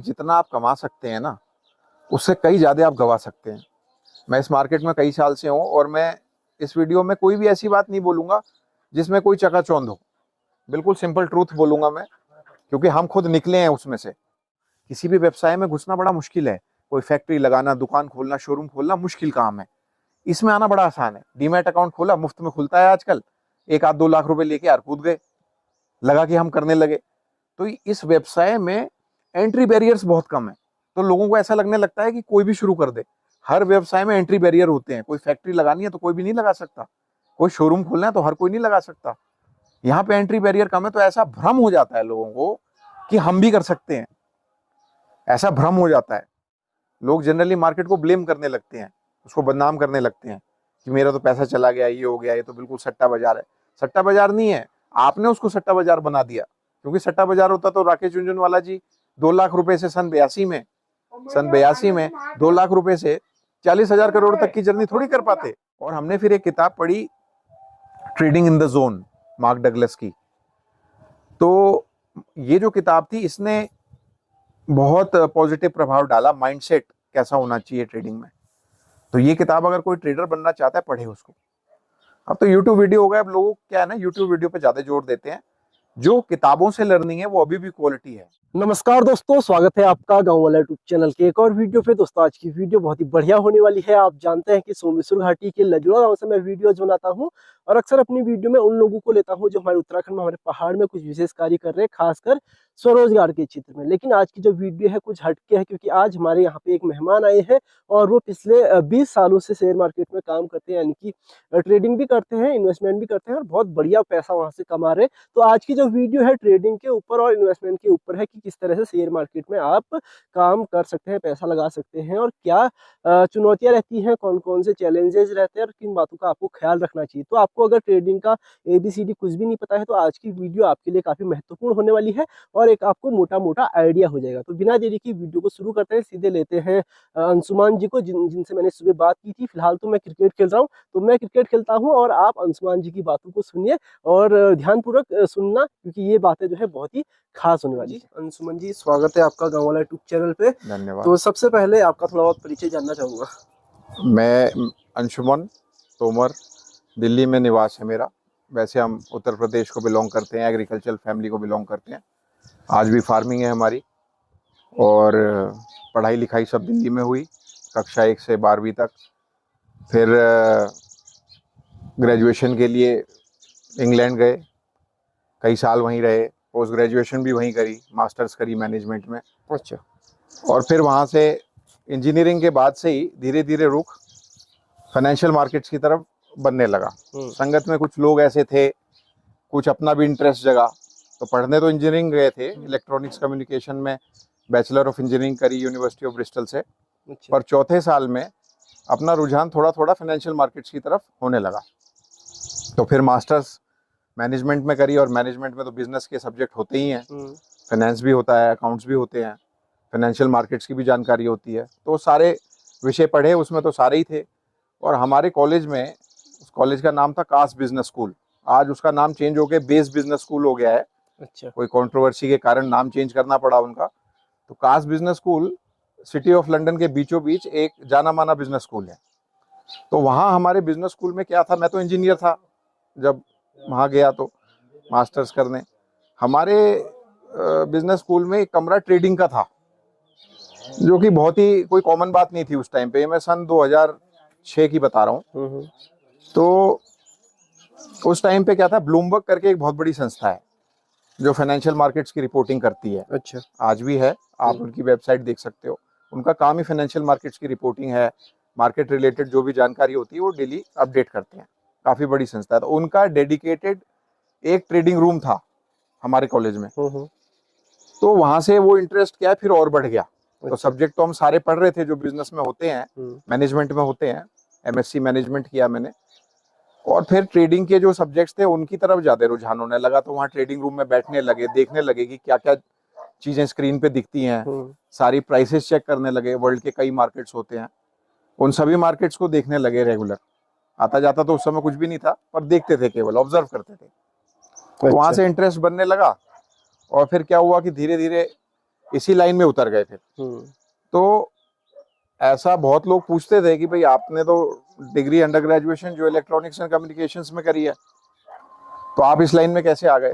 जितना आप कमा सकते हैं ना, उससे कई ज़्यादा आप गवा सकते हैं। मैं इस मार्केट में कई साल से हूँ और मैं इस वीडियो में कोई भी ऐसी बात नहीं बोलूँगा जिसमें कोई चकाचौंध हो। बिल्कुल सिंपल ट्रूथ बोलूँगा मैं, क्योंकि हम खुद निकले हैं उसमें से। किसी भी व्यवसाय में घुसना बड़ा मुश्किल है। कोई फैक्ट्री लगाना, दुकान खोलना, शोरूम खोलना मुश्किल काम है। इसमें आना बड़ा आसान है। डीमैट अकाउंट खोला, मुफ्त में खुलता है आजकल। 1 आध 2 लाख रुपए लेके यार कूद गए, लगा कि हम करने लगे। तो इस व्यवसाय में एंट्री बैरियर्स बहुत कम है। तो लोगों को ऐसा लगने लगता है कि कोई भी शुरू कर दे। हर व्यवसाय में एंट्री बैरियर होते हैं। कोई फैक्ट्री लगानी है तो कोई भी नहीं लगा सकता, कोई शोरूम खोलना है तो हर कोई नहीं लगा सकता। यहाँ पे एंट्री बैरियर कम है, तो ऐसा भ्रम हो जाता है लोगों को कि हम भी कर सकते हैं। ऐसा भ्रम हो जाता है। लोग जनरली मार्केट को ब्लेम करने लगते हैं, उसको बदनाम करने लगते हैं कि मेरा तो पैसा चला गया, ये हो गया, ये तो बिल्कुल सट्टा बाजार है। सट्टा बाजार नहीं है, आपने उसको सट्टा बाजार बना दिया। क्योंकि सट्टा बाजार होता तो राकेश झुनझुनवाला जी 2 लाख रुपए से सन 82 में 2 लाख रुपए से 40,000 करोड़ तक की जर्नी थोड़ी कर पाते। और हमने फिर एक किताब पढ़ी, trading in the zone, mark Douglas की। तो ये जो किताब थी, इसने बहुत पॉजिटिव प्रभाव डाला, माइंडसेट कैसा होना चाहिए ट्रेडिंग में। तो ये किताब अगर कोई ट्रेडर बनना चाहता है, पढ़े उसको। अब तो यूट्यूब वीडियो हो गया, अब लोग क्या है ना, यूट्यूब वीडियो पे ज्यादा जोर देते हैं। जो किताबों से लर्निंग है वो अभी भी क्वालिटी है। नमस्कार दोस्तों, स्वागत है आपका गांव वाला यूट्यूब चैनल के एक और वीडियो पे। दोस्तों आज की वीडियो बहुत ही बढ़िया होने वाली है। आप जानते हैं कि सोमेश्वर घाटी के लजुड़ा गांव से मैं वीडियोज बनाता हूं और अक्सर अपनी वीडियो में उन लोगों को लेता हूं जो हमारे उत्तराखंड में, हमारे पहाड़ में कुछ विशेष कार्य कर रहे हैं, खासकर स्वरोजगार के क्षेत्र में। लेकिन आज की जो वीडियो है कुछ हटके है, क्योंकि आज हमारे यहाँ पे एक मेहमान आए हैं और वो पिछले 20 सालों से शेयर मार्केट में काम करते हैं, यानी कि ट्रेडिंग भी करते हैं, इन्वेस्टमेंट भी करते हैं और बहुत बढ़िया पैसा वहां से कमा रहे हैं। तो आज की जो वीडियो है ट्रेडिंग के ऊपर और इन्वेस्टमेंट के ऊपर है कि किस तरह से शेयर मार्केट में आप काम कर सकते हैं, पैसा लगा सकते हैं और क्या चुनौतियां रहती हैं, कौन कौन से चैलेंजेस रहते हैं और किन बातों का आपको ख्याल रखना चाहिए। तो आपको अगर ट्रेडिंग का ABCD कुछ भी नहीं पता है तो आज की वीडियो आपके लिए काफी महत्वपूर्ण होने वाली है और एक आपको मोटा मोटा आइडिया हो जाएगा। तो बिना देरी की वीडियो को शुरू करते हैं, सीधे लेते हैं अंशुमान जी को, जिनसे मैंने सुबह बात की थी। फिलहाल तो मैं क्रिकेट खेल रहा हूँ, तो मैं क्रिकेट खेलता हूँ और आप अंशुमान जी की बातों को सुनिए और ध्यानपूर्वक सुनना, क्योंकि ये बातें जो है बहुत ही खास होने वाली है। अंशुमान जी, स्वागत है आपका गांव वाला यूट्यूब चैनल पे। धन्यवाद। तो सबसे पहले आपका थोड़ा बहुत परिचय जानना चाहूंगा। मैं अंशुमन तोमर, दिल्ली में निवास है मेरा। वैसे हम उत्तर प्रदेश को बिलोंग करते हैं, एग्रीकल्चरल फैमिली को बिलोंग करते हैं। आज भी फार्मिंग है हमारी और पढ़ाई लिखाई सब दिल्ली में हुई, कक्षा 1 से 12वीं तक। फिर ग्रेजुएशन के लिए इंग्लैंड गए, कई साल वहीं रहे। पोस्ट ग्रेजुएशन भी वहीं करी, मास्टर्स करी मैनेजमेंट में। अच्छा। और फिर वहाँ से इंजीनियरिंग के बाद से ही धीरे धीरे रुख फाइनेंशियल मार्केट्स की तरफ बनने लगा। संगत में कुछ लोग ऐसे थे, कुछ अपना भी इंटरेस्ट जगा, तो पढ़ने तो इंजीनियरिंग गए थे, इलेक्ट्रॉनिक्स कम्युनिकेशन में बैचलर ऑफ इंजीनियरिंग करी यूनिवर्सिटी ऑफ ब्रिस्टल से। पर चौथे साल में अपना रुझान थोड़ा थोड़ा फाइनेंशियल मार्केट्स की तरफ होने लगा। तो फिर मास्टर्स मैनेजमेंट में करी, और मैनेजमेंट में तो बिजनेस के सब्जेक्ट होते ही हैं, फाइनेंस भी होता है, अकाउंट्स भी होते हैं, फाइनेंशियल मार्केट्स की भी जानकारी होती है। तो सारे विषय पढ़े, उसमें तो सारे ही थे। और हमारे कॉलेज में, उस कॉलेज का नाम था कास बिजनेस स्कूल। आज उसका नाम चेंज हो गया, बेस बिजनेस स्कूल हो गया है। अच्छा। कोई कंट्रोवर्सी के कारण नाम चेंज करना पड़ा उनका। तो Cass business school city of London के बीचों बीच एक जाना माना बिजनेस स्कूल है। तो वहाँ हमारे बिजनेस स्कूल में क्या था, मैं तो इंजीनियर था जब वहाँ गया तो मास्टर्स करने। हमारे बिजनेस स्कूल में एक कमरा ट्रेडिंग का था, जो कि बहुत ही कोई कॉमन बात नहीं थी उस टाइम पे। मैं सन 2006 की बता रहा हूँ। तो उस टाइम पे क्या था, ब्लूमबर्ग करके एक बहुत बड़ी संस्था है जो फाइनेंशियल मार्केट्स की रिपोर्टिंग करती है। अच्छा। आज भी है, आप उनकी वेबसाइट देख सकते हो। उनका काम ही फाइनेंशियल मार्केट्स की रिपोर्टिंग है। मार्केट रिलेटेड जो भी जानकारी होती है वो डेली अपडेट करते हैं। काफी बड़ी संस्था है। तो उनका डेडिकेटेड एक ट्रेडिंग रूम था हमारे कॉलेज में। तो वहां से वो इंटरेस्ट क्या है फिर और बढ़ गया। तो सब्जेक्ट तो हम सारे पढ़ रहे थे जो बिजनेस में होते हैं, मैनेजमेंट में होते हैं। MSc मैनेजमेंट किया मैंने, और फिर ट्रेडिंग के जो सब्जेक्ट्स थे उनकी तरफ ज्यादा रुझान होने लगा। तो वहाँ ट्रेडिंग रूम में बैठने लगे, देखने लगे कि क्या क्या चीजें स्क्रीन पे दिखती हैं। सारी प्राइसेस चेक करने लगे। वर्ल्ड के कई मार्केट्स होते हैं, उन सभी मार्केट्स को देखने लगे रेगुलर। आता जाता तो उस समय कुछ भी नहीं था, पर देखते थे, केवल ऑब्जर्व करते थे। तो वहां से इंटरेस्ट बनने लगा। और फिर क्या हुआ कि धीरे धीरे इसी लाइन में उतर गए फिर। तो ऐसा बहुत लोग पूछते थे कि भाई आपने तो डिग्री अंडर ग्रेजुएशन जो इलेक्ट्रॉनिक्स एंड कम्युनिकेशंस में करी है, तो आप इस लाइन में कैसे आ गए?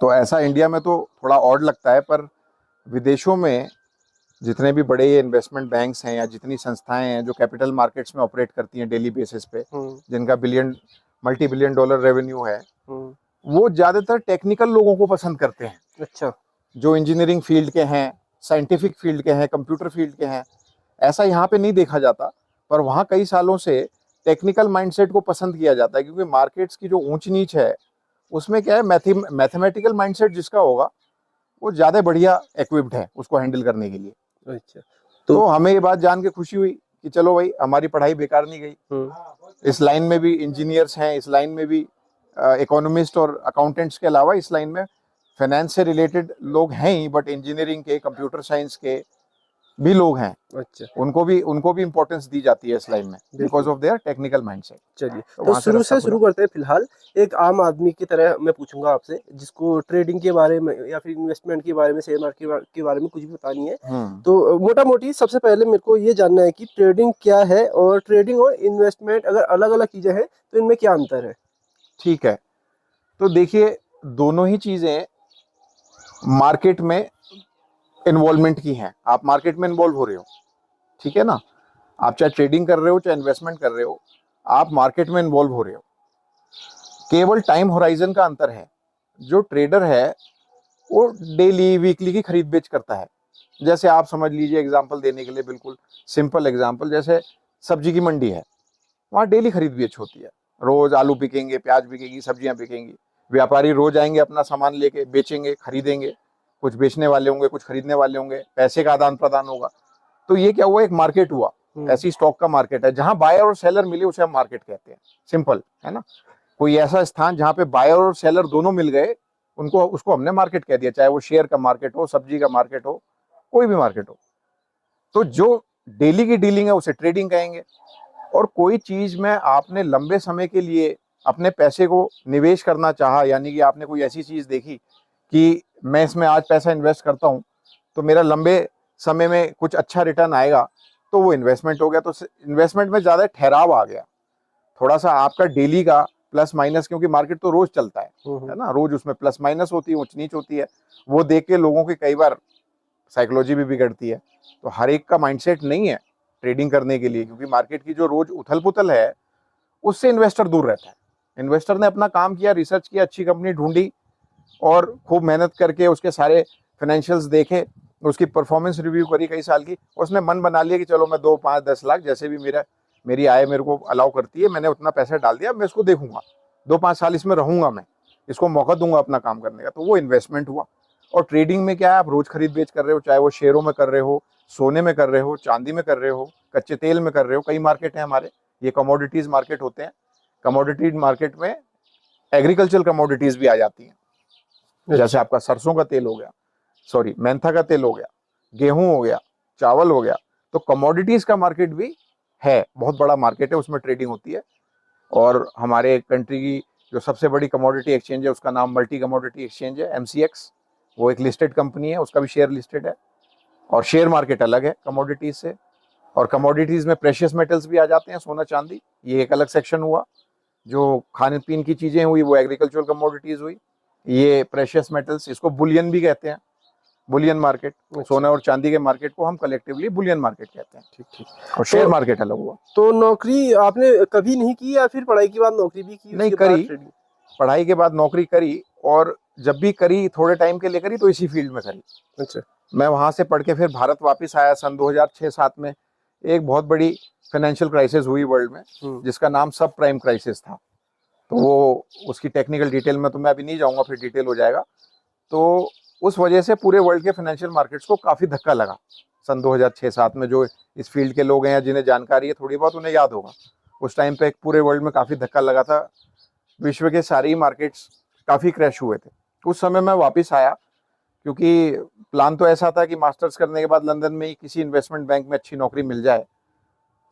तो ऐसा इंडिया में तो थोड़ा ऑड लगता है, पर विदेशों में जितने भी बड़े इन्वेस्टमेंट बैंक्स हैं या जितनी संस्थाएं हैं जो कैपिटल मार्केट्स में ऑपरेट करती हैं डेली बेसिस पे, जिनका मल्टी बिलियन डॉलर रेवेन्यू है, वो ज्यादातर टेक्निकल लोगों को पसंद करते हैं। अच्छा। जो इंजीनियरिंग फील्ड के हैं, साइंटिफिक फील्ड के हैं, कंप्यूटर फील्ड के हैं। ऐसा यहाँ पे नहीं देखा जाता, पर वहाँ कई सालों से टेक्निकल माइंडसेट को पसंद किया जाता है, क्योंकि मार्केट्स की जो ऊंच नीच है उसमें क्या है, मैथमेटिकल माइंडसेट जिसका होगा वो ज्यादा बढ़िया इक्विप्ड है उसको हैंडल करने के लिए। अच्छा। तो हमें ये बात जान के खुशी हुई कि चलो भाई हमारी पढ़ाई बेकार नहीं गई। इस लाइन में भी इंजीनियर्स हैं, इस लाइन में भी इकोनॉमिस्ट और अकाउंटेंट्स के अलावा इस लाइन में फाइनेंस से रिलेटेड लोग हैं ही, बट इंजीनियरिंग के, कंप्यूटर साइंस के भी लोग हैं। अच्छा। उनको भी इंपॉर्टेंस दी जाती है इस लाइन में because of their technical mindset. चलिए तो शुरू से शुरू करते हैं। फिलहाल एक आम आदमी की तरह मैं पूछूंगा आपसे, जिसको ट्रेडिंग के बारे में या फिर इन्वेस्टमेंट के बारे में, शेयर मार्केट के बारे में कुछ भी पता नहीं है, तो मोटा मोटी सबसे पहले मेरे को ये जानना है कि ट्रेडिंग क्या है, और ट्रेडिंग और इन्वेस्टमेंट अगर अलग अलग चीजें हैं तो इनमें क्या अंतर है? ठीक है, तो देखिए दोनों ही चीजें मार्केट में इन्वॉल्वमेंट की हैं। आप मार्केट में इन्वॉल्व हो रहे हो, ठीक है ना, आप चाहे ट्रेडिंग कर रहे हो चाहे इन्वेस्टमेंट कर रहे हो, आप मार्केट में इन्वॉल्व हो रहे हो। केवल टाइम होराइजन का अंतर है। जो ट्रेडर है वो डेली वीकली की खरीद बेच करता है। जैसे आप समझ लीजिए, एग्जांपल देने के लिए बिल्कुल सिंपल एग्जांपल, जैसे सब्जी की मंडी है, वहाँ डेली खरीद बेच होती है। रोज आलू बिकेंगे, प्याज बिकेगी, सब्जियां बिकेंगी, व्यापारी रोज आएंगे अपना सामान लेके, बेचेंगे, खरीदेंगे, कुछ बेचने वाले होंगे, कुछ खरीदने वाले होंगे, पैसे का आदान प्रदान होगा। तो ये क्या हुआ, एक मार्केट हुआ। ऐसी स्टॉक का मार्केट है जहां बायर और सेलर मिले, उसे हम मार्केट कहते हैं। सिंपल है ना। कोई ऐसा स्थान जहां पे बायर और सेलर दोनों मिल गए, उसको हमने मार्केट कह दिया, चाहे वो शेयर का मार्केट हो, सब्जी का मार्केट हो, कोई भी मार्केट हो। तो जो डेली की डीलिंग है उसे ट्रेडिंग कहेंगे। और कोई चीज में आपने लंबे समय के लिए अपने पैसे को निवेश करना चाहा, यानी कि आपने कोई ऐसी चीज देखी कि मैं इसमें आज पैसा इन्वेस्ट करता हूं तो मेरा लंबे समय में कुछ अच्छा रिटर्न आएगा, तो वो इन्वेस्टमेंट हो गया। तो इन्वेस्टमेंट में ज्यादा ठहराव आ गया, थोड़ा सा आपका डेली का प्लस माइनस, क्योंकि मार्केट तो रोज चलता है ना, रोज उसमें प्लस माइनस होती है, ऊंच नीच होती है। वो देख के लोगों की कई बार साइकोलॉजी भी बिगड़ती है। तो हर एक का माइंडसेट नहीं है ट्रेडिंग करने के लिए, क्योंकि मार्केट की जो रोज उथल पुथल है उससे इन्वेस्टर दूर रहता है। इन्वेस्टर ने अपना काम किया, रिसर्च किया, अच्छी कंपनी ढूंढी और खूब मेहनत करके उसके सारे फाइनेंशियल्स देखे, उसकी परफॉर्मेंस रिव्यू करी कई साल की, उसने मन बना लिया कि चलो मैं 2, 5, 10 लाख जैसे भी मेरी आय मेरे को अलाउ करती है, मैंने उतना पैसा डाल दिया, मैं इसको देखूंगा, 2-5 साल इसमें रहूंगा, मैं इसको मौका दूंगा अपना काम करने का। तो वो इन्वेस्टमेंट हुआ। और ट्रेडिंग में क्या है, आप रोज खरीद बेच कर रहे हो, चाहे वो शेयरों में कर रहे हो, सोने में कर रहे हो, चांदी में कर रहे हो, कच्चे तेल में कर रहे हो। कई मार्केट है हमारे, ये कमोडिटीज मार्केट होते हैं। कमोडिटी मार्केट में एग्रीकल्चर कमोडिटीज भी आ जाती हैं, जैसे आपका सरसों का तेल हो गया, मेंथा का तेल हो गया, गेहूं हो गया, चावल हो गया। तो कमोडिटीज का मार्केट भी है, बहुत बड़ा मार्केट है, उसमें ट्रेडिंग होती है। और हमारे कंट्री की जो सबसे बड़ी कमोडिटी एक्सचेंज है उसका नाम मल्टी कमोडिटी एक्सचेंज है, MCX। वो एक लिस्टेड कंपनी है, उसका भी शेयर लिस्टेड है। और शेयर मार्केट अलग है कमोडिटीज से। और कमोडिटीज में प्रेशियस मेटल्स भी आ जाते हैं, सोना चांदी, ये एक अलग सेक्शन हुआ। जो खाने पीने की चीजें हुई वो एग्रीकल्चरल कमोडिटीज हुई। ये प्रेशियस मेटल्स, इसको बुलियन भी कहते हैं, बुलियन मार्केट। सोना और चांदी के मार्केट को हम कलेक्टिवली बुलियन मार्केट कहते हैं। ठीक ठीक। और शेयर मार्केट अलग हुआ। तो नौकरी आपने कभी नहीं की, या फिर पढ़ाई के बाद नौकरी भी की? नहीं करी, पढ़ाई के बाद नौकरी करी, और जब भी करी थोड़े टाइम के लिए करी तो इसी फील्ड में करी। अच्छा। मैं वहां से पढ़ के फिर भारत वापस आया सन 2006-7 में। एक बहुत बड़ी फाइनेंशियल क्राइसिस हुई वर्ल्ड में, जिसका नाम सब प्राइम क्राइसिस था। तो वो उसकी टेक्निकल डिटेल में तो मैं अभी नहीं जाऊंगा, फिर डिटेल हो जाएगा। तो उस वजह से पूरे वर्ल्ड के फाइनेंशियल मार्केट्स को काफी धक्का लगा सन 2006-7 में। जो इस फील्ड के लोग हैं या जिन्हें जानकारी है थोड़ी बहुत, उन्हें याद होगा उस टाइम पे पूरे वर्ल्ड में काफी धक्का लगा था। विश्व के सारे ही मार्केट्स काफी क्रैश हुए थे। उस समय मैं वापस आया, क्योंकि प्लान तो ऐसा था कि मास्टर्स करने के बाद लंदन में ही किसी इन्वेस्टमेंट बैंक में अच्छी नौकरी मिल जाए।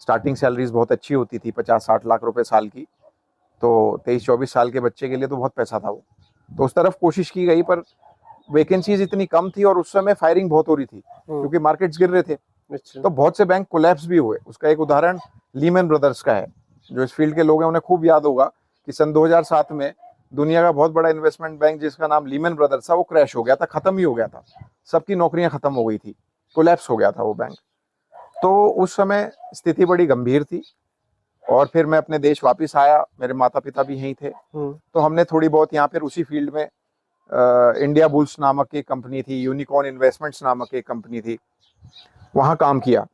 स्टार्टिंग सैलरीज बहुत अच्छी होती थी, 50-60 लाख रुपए साल की। तो 23-24 साल के बच्चे के लिए तो बहुत पैसा था वो। तो उस तरफ कोशिश की गई, पर वैकेंसीज इतनी कम थी और उस समय फायरिंग बहुत हो रही थी क्योंकि मार्केट्स गिर रहे थे। अच्छा। तो बहुत से बैंक कोलैप्स भी हुए। उसका एक उदाहरण लीमन ब्रदर्स का है। जो इस फील्ड के लोग हैं उन्हें खूब याद होगा कि सन 2007 में दुनिया का बहुत बड़ा इन्वेस्टमेंट बैंक जिसका नाम लीमन ब्रदर्स था, वो क्रैश हो गया था, खत्म ही हो गया था, सबकी नौकरियां खत्म हो गई थी, कोलैप्स हो गया था वो बैंक। तो उस समय स्थिति बड़ी गंभीर थी और फिर मैं अपने देश वापस आया, मेरे माता पिता भी यहीं थे। तो हमने थोड़ी बहुत यहाँ पर उसी फील्ड में इंडिया बुल्स नामक एक कंपनी थी, यूनिकॉर्न इन्वेस्टमेंट्स नामक एक कंपनी थी, वहाँ काम किया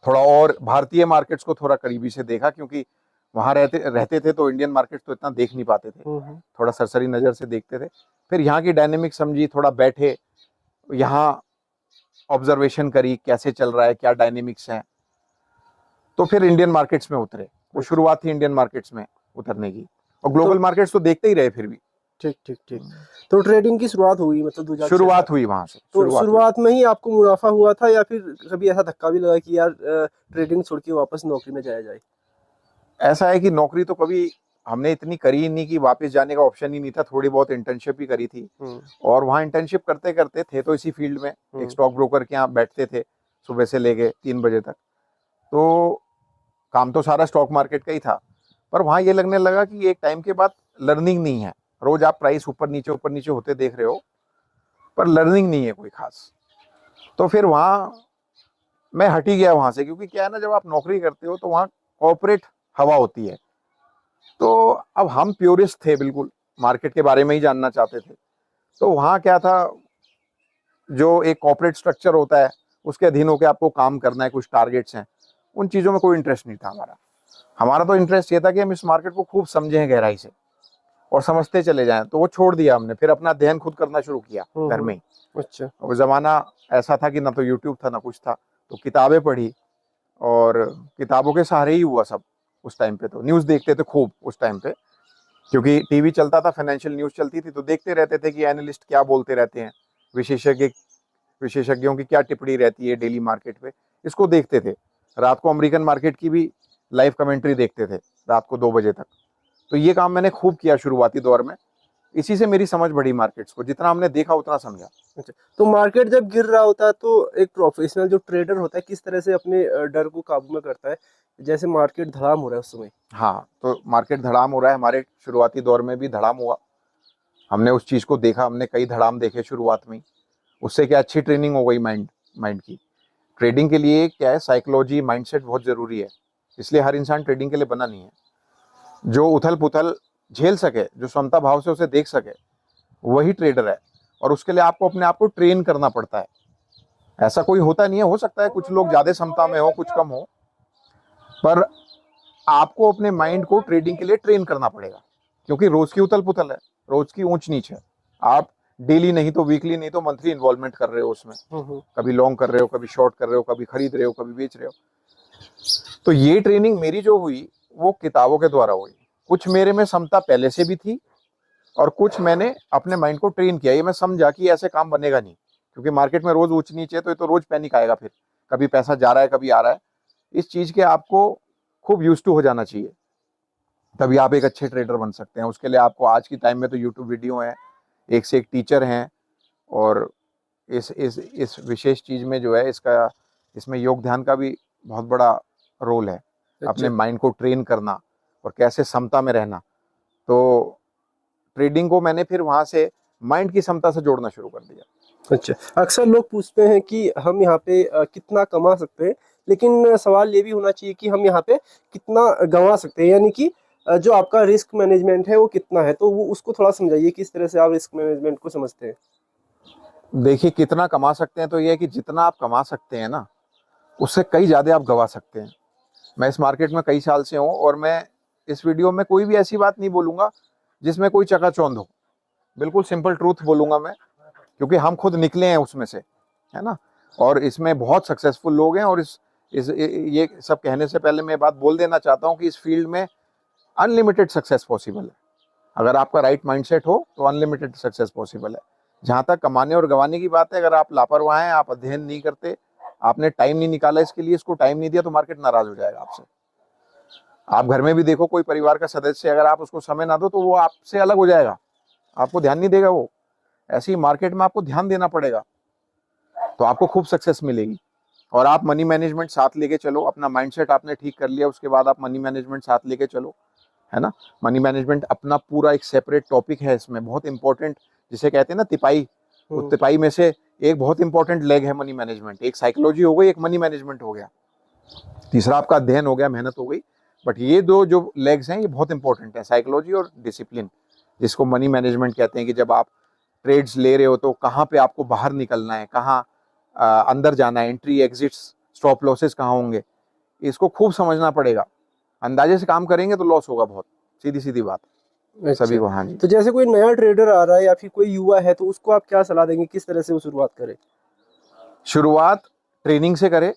थोड़ा, और भारतीय मार्केट्स को थोड़ा करीबी से देखा क्योंकि वहाँ रहते थे तो इंडियन मार्केट तो इतना देख नहीं पाते थे, थोड़ा सरसरी नज़र से देखते थे। फिर यहाँ की डायनेमिक समझी, थोड़ा बैठे, यहाँ ऑब्जर्वेशन करी कैसे चल रहा है, क्या डायनेमिक्स हैं। तो फिर इंडियन मार्केट्स में उतरे। वो शुरुआत थी इंडियन मार्केट्स में उतरने की, और ग्लोबल मार्केट्स तो देखते ही रहे फिर भी। ठीक ठीक ठीक। तो ट्रेडिंग की शुरुआत हुई, मतलब 2006 शुरुआत हुई वहां से। तो शुरुआत में ही आपको मुनाफा हुआ था या फिर कभी ऐसा धक्का भी लगा कि यार ट्रेडिंग छोड़ के वापस नौकरी में जाया जाए? ऐसा है कि नौकरी तो कभी हमने इतनी करी ही नहीं कि वापस जाने का ऑप्शन ही नहीं था। थोड़ी बहुत इंटर्नशिप ही करी थी, और वहाँ इंटर्नशिप करते करते थे तो इसी फील्ड में एक स्टॉक ब्रोकर के यहाँ बैठते थे सुबह से लेके 3 बजे तक। तो काम तो सारा स्टॉक मार्केट का ही था, पर वहाँ ये लगने लगा कि एक टाइम के बाद लर्निंग नहीं है। रोज आप प्राइस ऊपर नीचे होते देख रहे हो, पर लर्निंग नहीं है कोई खास। तो फिर वहाँ मैं हट ही गया वहाँ से, क्योंकि क्या है ना, जब आप नौकरी करते हो तो वहाँ कॉर्पोरेट हवा होती है। तो अब हम प्योरिस्ट थे, बिल्कुल मार्केट के बारे में ही जानना चाहते थे। तो वहाँ क्या था, जो एक कॉर्पोरेट स्ट्रक्चर होता है उसके अधीन होकर आपको काम करना है, कुछ टारगेट्स हैं, उन चीज़ों में कोई इंटरेस्ट नहीं था हमारा। हमारा तो इंटरेस्ट ये था कि हम इस मार्केट को खूब समझें गहराई से और समझते चले जाएं। तो वो छोड़ दिया हमने, फिर अपना अध्ययन खुद करना शुरू किया घर में ही। अच्छा। वो ज़माना ऐसा था कि ना तो यूट्यूब था ना कुछ था, तो किताबें पढ़ी, और किताबों के सहारे ही हुआ सब। उस टाइम पे तो न्यूज़ देखते थे खूब उस टाइम पे, क्योंकि टीवी चलता था, फाइनेंशियल न्यूज़ चलती थी, तो देखते रहते थे कि एनालिस्ट क्या बोलते रहते हैं, विशेषज्ञों की क्या टिप्पणी रहती है डेली मार्केट पे, इसको देखते थे। रात को अमेरिकन मार्केट की भी लाइव कमेंट्री देखते थे रात को 2 बजे तक। तो ये काम मैंने खूब किया शुरुआती दौर में। इसी से मेरी समझ बढ़ी मार्केट्स को, जितना हमने देखा उतना समझा। अच्छा, तो मार्केट जब गिर रहा होता है तो एक प्रोफेशनल जो ट्रेडर होता है किस तरह से अपने डर को काबू में करता है, जैसे मार्केट धड़ाम हो रहा है उस समय? हाँ, तो मार्केट धड़ाम हो रहा है, हमारे शुरुआती दौर में भी धड़ाम हुआ। हमने उस चीज़ को देखा, हमने कई धड़ाम देखे शुरुआत में। उससे क्या अच्छी ट्रेनिंग हो गई माइंड की। ट्रेडिंग के लिए क्या है, साइकोलॉजी, माइंडसेट बहुत ज़रूरी है। इसलिए हर इंसान ट्रेडिंग के लिए बना नहीं है। जो उथल पुथल झेल सके, जो क्षमता भाव से उसे देख सके, वही ट्रेडर है। और उसके लिए आपको अपने आप को ट्रेन करना पड़ता है। ऐसा कोई होता नहीं है, हो सकता है कुछ लोग ज़्यादा क्षमता में हो, कुछ कम हो, पर आपको अपने माइंड को ट्रेडिंग के लिए ट्रेन करना पड़ेगा, क्योंकि रोज की उथल पुथल है, रोज की ऊंच नीच है। आप डेली नहीं तो वीकली नहीं तो मंथली इन्वॉल्वमेंट कर रहे हो उसमें, कभी लॉन्ग कर रहे हो, कभी शॉर्ट कर रहे हो, कभी खरीद रहे हो, कभी बेच रहे हो। तो ये ट्रेनिंग मेरी जो हुई वो किताबों के द्वारा हुई। कुछ मेरे में क्षमता पहले से भी थी और कुछ मैंने अपने माइंड को ट्रेन किया। ये मैं समझा कि ऐसे काम बनेगा नहीं, क्योंकि मार्केट में रोज ऊंच नीच है, तो ये तो रोज पैनिक आएगा, फिर कभी पैसा जा रहा है कभी आ रहा है। इस चीज के आपको खूब यूज टू हो जाना चाहिए, तभी आप एक अच्छे ट्रेडर बन सकते हैं। उसके लिए आपको आज की टाइम में तो यूट्यूब वीडियो हैं, एक से एक टीचर हैं, और इस विशेष चीज में जो है इसमें योग ध्यान का भी बहुत बड़ा रोल है। अपने माइंड को ट्रेन करना और कैसे समता में रहना। तो ट्रेडिंग को मैंने फिर वहां से माइंड की क्षमता से जोड़ना शुरू कर दिया। अच्छा, अक्सर लोग पूछते हैं कि हम यहाँ पे कितना कमा सकते हैं, लेकिन सवाल ये भी होना चाहिए कि हम यहाँ पे कितना गंवा सकते हैं, यानी कि जो आपका रिस्क मैनेजमेंट है वो कितना है। तो वो उसको थोड़ा समझाइए, किस तरह से आप रिस्क मैनेजमेंट को समझते हैं? देखिए, कितना कमा सकते हैं तो ये है कि जितना आप कमा सकते हैं ना, उससे कई ज़्यादा आप गंवा सकते हैं। मैं इस मार्केट में कई साल से हूँ, और मैं इस वीडियो में कोई भी ऐसी बात नहीं बोलूँगा जिसमें कोई चकाचौंध हो। बिल्कुल सिंपल ट्रूथ बोलूँगा मैं, क्योंकि हम खुद निकले हैं उसमें से, है ना। और इसमें बहुत सक्सेसफुल लोग हैं, और ये सब कहने से पहले मैं बात बोल देना चाहता हूँ कि इस फील्ड में अनलिमिटेड सक्सेस पॉसिबल है। अगर आपका राइट माइंडसेट हो तो अनलिमिटेड सक्सेस पॉसिबल है। जहाँ तक कमाने और गंवाने की बात है, अगर आप लापरवाह हैं, आप अध्ययन नहीं करते, आपने टाइम नहीं निकाला इसके लिए, इसको टाइम नहीं दिया, तो मार्केट नाराज हो जाएगा आपसे। आप घर में भी देखो, कोई परिवार का सदस्य, अगर आप उसको समय ना दो तो वो आपसे अलग हो जाएगा, आपको ध्यान नहीं देगा वो। ऐसे ही मार्केट में आपको ध्यान देना पड़ेगा, तो आपको खूब सक्सेस मिलेगी। और आप मनी मैनेजमेंट साथ लेके चलो, अपना माइंडसेट आपने ठीक कर लिया, उसके बाद आप मनी मैनेजमेंट साथ लेके चलो, है ना। मनी मैनेजमेंट अपना पूरा एक सेपरेट टॉपिक है, इसमें बहुत इंपॉर्टेंट, जिसे कहते हैं ना तिपाई, उस तिपाई में से एक बहुत इंपॉर्टेंट लेग है मनी मैनेजमेंट। एक साइकोलॉजी हो गई, एक मनी मैनेजमेंट हो गया, तीसरा आपका अध्ययन हो गया, मेहनत हो गई। बट ये दो जो लेग्स हैं ये बहुत इंपॉर्टेंट है, साइकोलॉजी और डिसिप्लिन, जिसको मनी मैनेजमेंट कहते हैं। कि जब आप ट्रेड्स ले रहे हो तो कहाँ पे आपको बाहर निकलना है, कहाँ अंदर जाना है, एंट्री एग्जिट्स, स्टॉप लॉसेस कहाँ होंगे, इसको खूब समझना पड़ेगा। अंदाजे से काम करेंगे तो लॉस होगा बहुत, सीधी सीधी बात सभी को। हाँ जी। तो जैसे कोई नया ट्रेडर आ रहा है या फिर कोई युवा है, तो उसको आप क्या सलाह देंगे, किस तरह से वो शुरुआत करे? शुरुआत ट्रेनिंग से करें।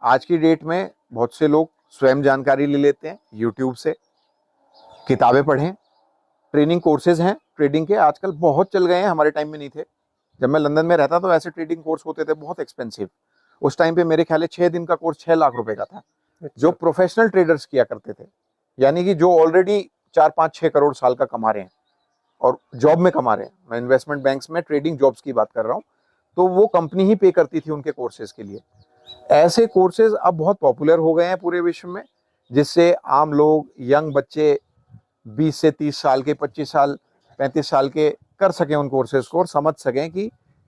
आज की डेट में बहुत से लोग स्वयं जानकारी ले लेते हैं यूट्यूब से, किताबें पढ़ें, ट्रेनिंग कोर्सेज हैं ट्रेडिंग के, आजकल बहुत चल गए हैं, हमारे टाइम में नहीं थे। जब मैं लंदन में रहता तो ऐसे ट्रेडिंग कोर्स होते थे बहुत एक्सपेंसिव। उस टाइम पे मेरे ख्याल 6 दिन का कोर्स 6 लाख रुपए का था, जो प्रोफेशनल ट्रेडर्स किया करते थे, यानी कि जो ऑलरेडी 4-5-6 करोड़ साल का कमा रहे हैं और जॉब में कमा रहे हैं। मैं इन्वेस्टमेंट बैंक्स में ट्रेडिंग जॉब्स की बात कर रहा हूँ, तो वो कंपनी ही पे करती थी उनके कोर्सेज के लिए। ऐसे कोर्सेज अब बहुत पॉपुलर हो गए हैं पूरे विश्व में, जिससे आम लोग, यंग बच्चे 20 से 30 साल के, 25 साल 35 साल के कर सकें उन कोर्सेज को और समझ सकें कि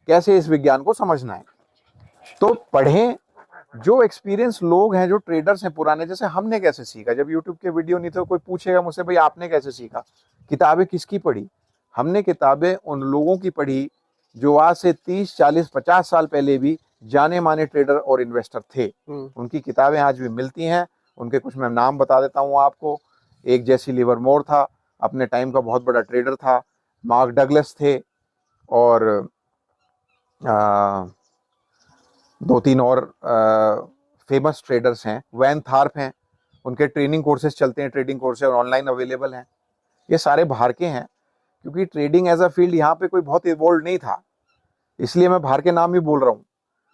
कैसे इस विज्ञान को समझना है। तो पढ़ें, जो एक्सपीरियंस लोग हैं, जो ट्रेडर्स हैं पुराने, जैसे हमने कैसे सीखा, जब यूट्यूब के वीडियो नहीं थे, कोई पूछेगा मुझसे भाई आपने कैसे सीखा, किताबें किसकी पढ़ी? हमने किताबें उन लोगों की पढ़ी जो आज से 30, 40, 50 साल पहले भी जाने माने ट्रेडर और इन्वेस्टर थे। उनकी किताबें आज भी मिलती हैं। उनके कुछ मैं नाम बता देता हूँ आपको। एक जेसी लिवरमोर था, अपने टाइम का बहुत बड़ा ट्रेडर था। मार्क डगलस थे, और 2-3 और फेमस ट्रेडर्स हैं। वैन थार्प हैं, उनके ट्रेनिंग कोर्सेज चलते हैं, ट्रेडिंग कोर्सेज ऑनलाइन अवेलेबल हैं। ये सारे बाहर के हैं, क्योंकि ट्रेडिंग एज अ फील्ड यहाँ पे कोई बहुत इवॉल्व नहीं था, इसलिए मैं बाहर के नाम ही बोल रहा हूँ।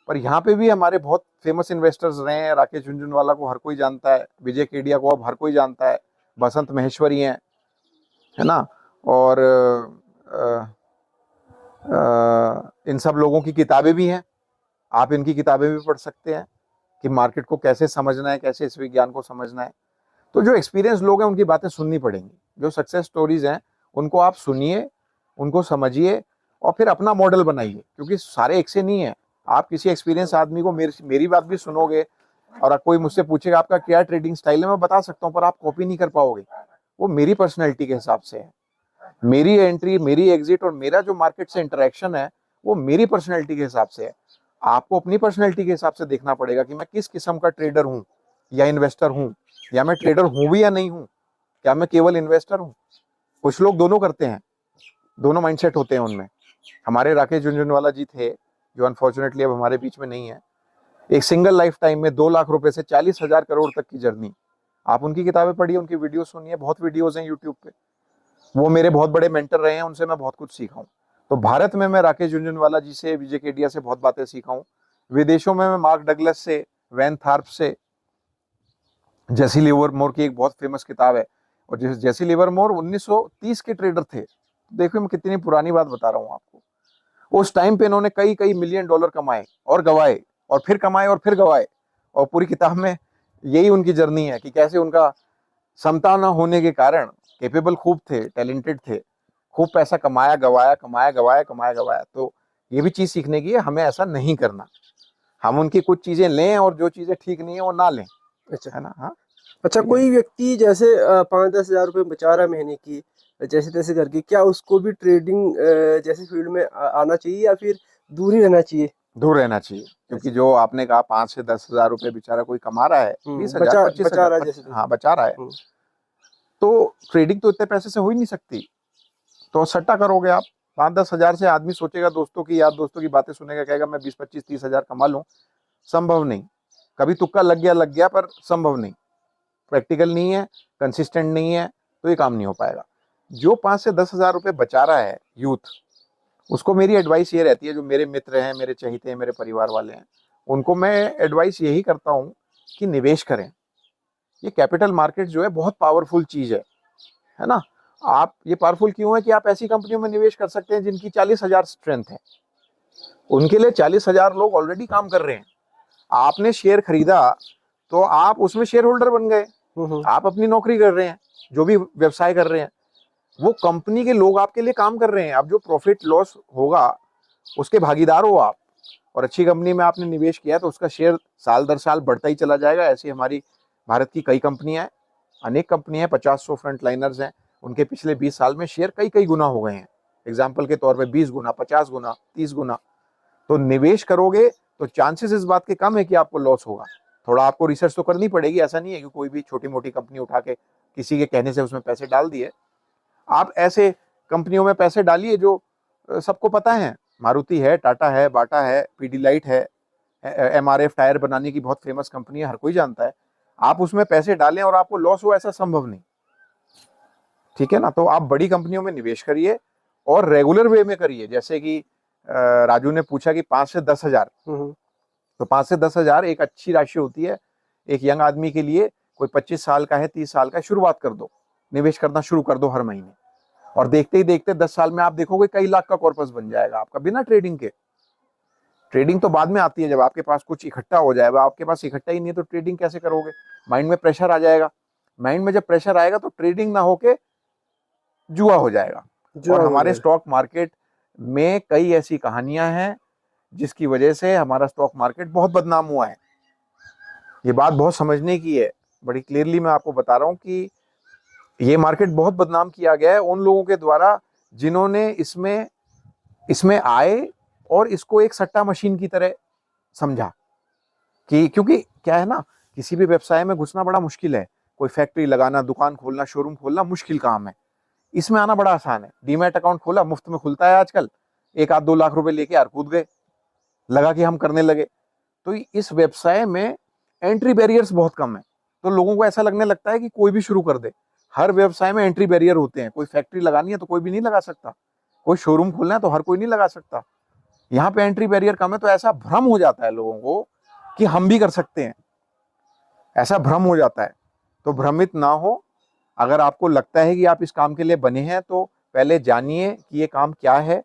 पर यहाँ पे भी हमारे बहुत फेमस इन्वेस्टर्स रहे हैं। राकेश झुनझुनवाला को हर कोई जानता है, विजय केडिया को अब हर कोई जानता है, बसंत महेश्वरी हैं, है ना। और इन सब लोगों की किताबें भी हैं, आप इनकी किताबें भी पढ़ सकते हैं कि मार्केट को कैसे समझना है, कैसे इस विज्ञान को समझना है। तो जो एक्सपीरियंस लोग हैं उनकी बातें सुननी पड़ेंगी, जो सक्सेस स्टोरीज हैं उनको आप सुनिए, उनको समझिए और फिर अपना मॉडल बनाइए, क्योंकि सारे एक से नहीं है। आप किसी एक्सपीरियंस आदमी को मेरी बात भी सुनोगे और कोई मुझसे पूछेगा आपका क्या ट्रेडिंग स्टाइल है, मैं बता सकता हूँ, पर आप कॉपी नहीं कर पाओगे। वो मेरी पर्सनैलिटी के हिसाब से है, मेरी एंट्री, मेरी एग्जिट और मेरा जो मार्केट से इंटरेक्शन है वो मेरी पर्सनैलिटी के हिसाब से है। आपको अपनी पर्सनैलिटी के हिसाब से देखना पड़ेगा कि मैं किस किस्म का ट्रेडर हूँ या इन्वेस्टर हूँ, या मैं ट्रेडर हूँ भी या नहीं हूँ, क्या मैं केवल इन्वेस्टर हूँ। कुछ लोग दोनों करते हैं, दोनों माइंडसेट होते हैं उनमें। हमारे राकेश झुनझुनवाला जी थे, जो अनफॉर्चुनेटली अब हमारे बीच में नहीं है। एक सिंगल लाइफ टाइम में 2 लाख रुपए से 40,000 करोड़ तक की जर्नी, आप उनकी किताबें पढ़िए, उनकी वीडियो सुनिए, बहुत वीडियोज हैं यूट्यूब पे। वो मेरे बहुत बड़े मेंटर रहे हैं, उनसे मैं बहुत कुछ सीखा हूँ। तो भारत में मैं राकेश झुनझुनवाला जी से, विजय केडिया से बहुत बातें सीखा हूँ। विदेशों में मैं मार्क डगलस से, वैन थार्प से, जेसी लिवरमोर की एक बहुत फेमस किताब है। और जेसी लिवरमोर 1930 के ट्रेडर थे। देखो मैं कितनी पुरानी बात बता रहा हूँ आपको। उस टाइम पे इन्होंने कई कई मिलियन डॉलर कमाए और गवाए, और फिर कमाए और फिर गवाए। और पूरी किताब में यही उनकी जर्नी है कि कैसे उनका क्षमता न होने के कारण, कैपेबल खूब थे, टैलेंटेड थे, खूब पैसा कमाया, गवाया, कमाया, गवाया, कमाया, गवाया। तो ये भी चीज सीखने की है, हमें ऐसा नहीं करना। हम उनकी कुछ चीजें लें और जो चीजें ठीक नहीं है वो ना लें। अच्छा है ना। हाँ। अच्छा, कोई व्यक्ति जैसे 5-10 हजार रुपये बचा रहा है महीने की, जैसे तैसे करके, क्या उसको भी ट्रेडिंग जैसे फील्ड में आना चाहिए या फिर दूर ही रहना चाहिए? दूर रहना चाहिए, क्योंकि जो आपने कहा 5 से 10 हजार रुपये बेचारा कोई कमा रहा है, 20,000, बचा 25,000, रहा है जैसे हाँ बचा रहा है, तो ट्रेडिंग तो इतने पैसे से हो ही नहीं सकती। तो सट्टा करोगे आप 5-10 हजार से, आदमी सोचेगा दोस्तों की, यार दोस्तों की बातें सुनेगा, कहेगा मैं 20-25-30 हजार कमा लूं। संभव नहीं। कभी तुक्का लग गया, पर संभव नहीं, प्रैक्टिकल नहीं है, कंसिस्टेंट नहीं है, तो ये काम नहीं हो पाएगा। जो 5 से 10 हजार रुपये बचा रहा है यूथ, उसको मेरी एडवाइस ये रहती है, जो मेरे मित्र हैं, मेरे चहेते हैं, मेरे परिवार वाले हैं, उनको मैं एडवाइस यही करता हूँ कि निवेश करें। ये कैपिटल मार्केट जो है बहुत पावरफुल चीज है ना। आप ये पावरफुल क्यों है कि आप ऐसी कंपनियों में निवेश कर सकते हैं जिनकी 40,000 स्ट्रेंथ है। उनके लिए 40,000 लोग ऑलरेडी काम कर रहे हैं। आपने शेयर खरीदा तो आप उसमें शेयर होल्डर बन गए, आप अपनी नौकरी कर रहे हैं, जो भी व्यवसाय कर रहे हैं वो कंपनी के लोग आपके लिए काम कर रहे हैं। अब जो प्रॉफिट लॉस होगा उसके भागीदार हो आप। और अच्छी कंपनी में आपने निवेश किया तो उसका शेयर साल दर साल बढ़ता ही चला जाएगा। ऐसी हमारी भारत की कई कंपनियां हैं, अनेक कंपनियां हैं, 50-100 फ्रंट लाइनर्स हैं, उनके पिछले 20 साल में शेयर कई कई गुना हो गए हैं। एग्जाम्पल के तौर पे 20 गुना, 50 गुना, 30 गुना। तो निवेश करोगे तो चांसेस इस बात के कम है कि आपको लॉस होगा। थोड़ा आपको रिसर्च तो करनी पड़ेगी, ऐसा नहीं है कि कोई भी छोटी मोटी कंपनी उठा के किसी के कहने से उसमें पैसे डाल दिए। आप ऐसे कंपनियों में पैसे डालिए जो सबको पता है, मारुति है, टाटा है, बाटा है, पीडीलाइट है, एमआरएफ टायर बनाने की बहुत फेमस कंपनी है, हर कोई जानता है। आप उसमें पैसे डालें और आपको लॉस हो, ऐसा संभव नहीं। ठीक है ना। तो आप बड़ी कंपनियों में निवेश करिए और रेगुलर वे में करिए। जैसे कि राजू ने पूछा कि 5 से 10,000, तो 5 से 10,000 एक अच्छी राशि होती है एक यंग आदमी के लिए। कोई 25 साल का है, 30 साल का है, शुरुआत कर दो, निवेश करना शुरू कर दो हर महीने, और देखते ही देखते 10 साल में आप देखोगे कई लाख का कॉर्पस बन जाएगा आपका, बिना ट्रेडिंग के। ट्रेडिंग तो बाद में आती है, जब आपके पास कुछ इकट्ठा हो जाएगा। आपके पास इकट्ठा ही नहीं है तो ट्रेडिंग कैसे करोगे? माइंड में प्रेशर आ जाएगा। माइंड में जब प्रेशर आएगा तो ट्रेडिंग ना होके जुआ हो जाएगा। और हमारे स्टॉक मार्केट में कई ऐसी कहानियां हैं जिसकी वजह से हमारा स्टॉक मार्केट बहुत बदनाम हुआ है। ये बात बहुत समझने की है, बड़ी क्लियरली मैं आपको बता रहा हूं कि ये मार्केट बहुत बदनाम किया गया है उन लोगों के द्वारा जिन्होंने इसमें आए और इसको एक सट्टा मशीन की तरह समझा। कि क्योंकि क्या है ना, किसी भी व्यवसाय में घुसना बड़ा मुश्किल है। कोई फैक्ट्री लगाना, दुकान खोलना, शोरूम खोलना मुश्किल काम है। इसमें आना बड़ा आसान है। डीमैट अकाउंट खोला, मुफ्त में खुलता है आजकल, 1-2 लाख रुपए लेके यार कूद गए, लगा कि हम करने लगे। तो इस व्यवसाय में एंट्री बैरियर्स बहुत कम है, तो लोगों को ऐसा लगने लगता है कि कोई भी शुरू कर दे। हर व्यवसाय में एंट्री बैरियर होते हैं। कोई फैक्ट्री लगानी है तो कोई भी नहीं लगा सकता, कोई शोरूम खोलना है तो हर कोई नहीं लगा सकता। यहाँ पे एंट्री बैरियर कम है, तो ऐसा भ्रम हो जाता है लोगों को कि हम भी कर सकते हैं, ऐसा भ्रम हो जाता है। तो भ्रमित ना हो। अगर आपको लगता है कि आप इस काम के लिए बने हैं तो पहले जानिए कि ये काम क्या है,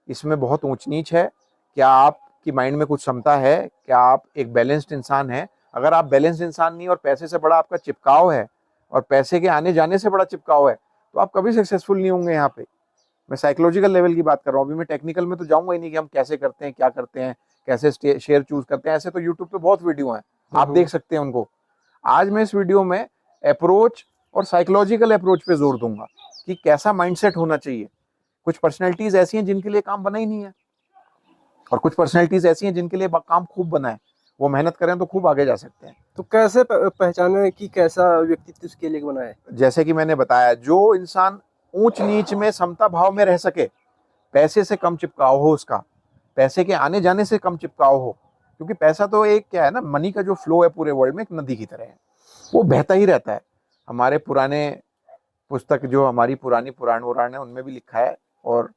इसमें बहुत ऊंच नीच है, क्या आपकी माइंड में कुछ क्षमता है, क्या आप एक बैलेंस्ड इंसान है। अगर आप बैलेंस्ड इंसान नहीं और पैसे से बड़ा आपका चिपकाव है और पैसे के आने जाने से बड़ा चिपकाव है तो आप कभी सक्सेसफुल नहीं होंगे। यहाँ पे मैं साइकोलॉजिकल लेवल की बात कर रहा हूँ, अभी मैं टेक्निकल में तो जाऊंगा ही नहीं कि हम कैसे करते हैं, क्या करते हैं, कैसे शेयर चूज करते हैं। ऐसे तो यूट्यूब पे बहुत वीडियो हैं, आप देख सकते हैं उनको। आज मैं इस वीडियो में अप्रोच और साइकोलॉजिकल अप्रोच पे जोर दूंगा कि कैसा माइंडसेट होना चाहिए। कुछ पर्सनैलिटीज ऐसी हैं जिनके लिए काम बना ही नहीं है, और कुछ पर्सनैलिटीज ऐसी हैं जिनके लिए काम खूब बना है। वो मेहनत करें तो खूब आगे जा सकते हैं। तो कैसे पहचाने कि कैसा व्यक्तित्व इसके लिए बना है? जैसे कि मैंने बताया, जो इंसान ऊंच नीच में समता भाव में रह सके, पैसे से कम चिपकाव हो उसका, पैसे के आने जाने से कम चिपकाव हो। क्योंकि पैसा तो एक क्या है ना, मनी का जो फ्लो है पूरे वर्ल्ड में एक नदी की तरह है, वो बहता ही रहता है। हमारे पुराने पुस्तक जो हमारी पुरानी पुराण वुराण है उनमें भी लिखा है, और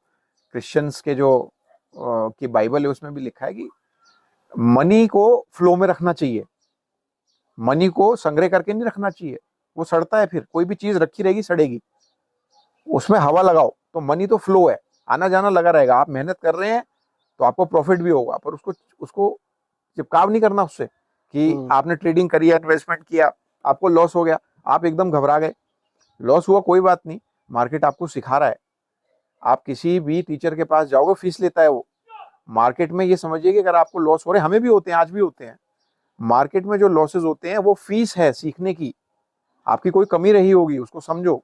क्रिश्चियंस के जो की बाइबल है उसमें भी लिखा है कि मनी को फ्लो में रखना चाहिए, मनी को संग्रह करके नहीं रखना चाहिए, वो सड़ता है। फिर कोई भी चीज रखी रहेगी सड़ेगी, उसमें हवा लगाओ तो मनी तो फ्लो है, आना जाना लगा रहेगा। आप मेहनत कर रहे हैं तो आपको प्रॉफिट भी होगा, पर उसको चिपकाव नहीं करना उससे कि आपने ट्रेडिंग करी है, इन्वेस्टमेंट किया, आपको लॉस हो गया, आप एकदम घबरा गए। लॉस हुआ कोई बात नहीं, मार्केट आपको सिखा रहा है। आप किसी भी टीचर के पास जाओगे, फीस लेता है वो। मार्केट में ये समझिए कि अगर आपको लॉस हो रहे, हमें भी होते हैं, आज भी होते हैं, मार्केट में जो लॉसेस होते हैं वो फीस है सीखने की। आपकी कोई कमी रही होगी, उसको समझो।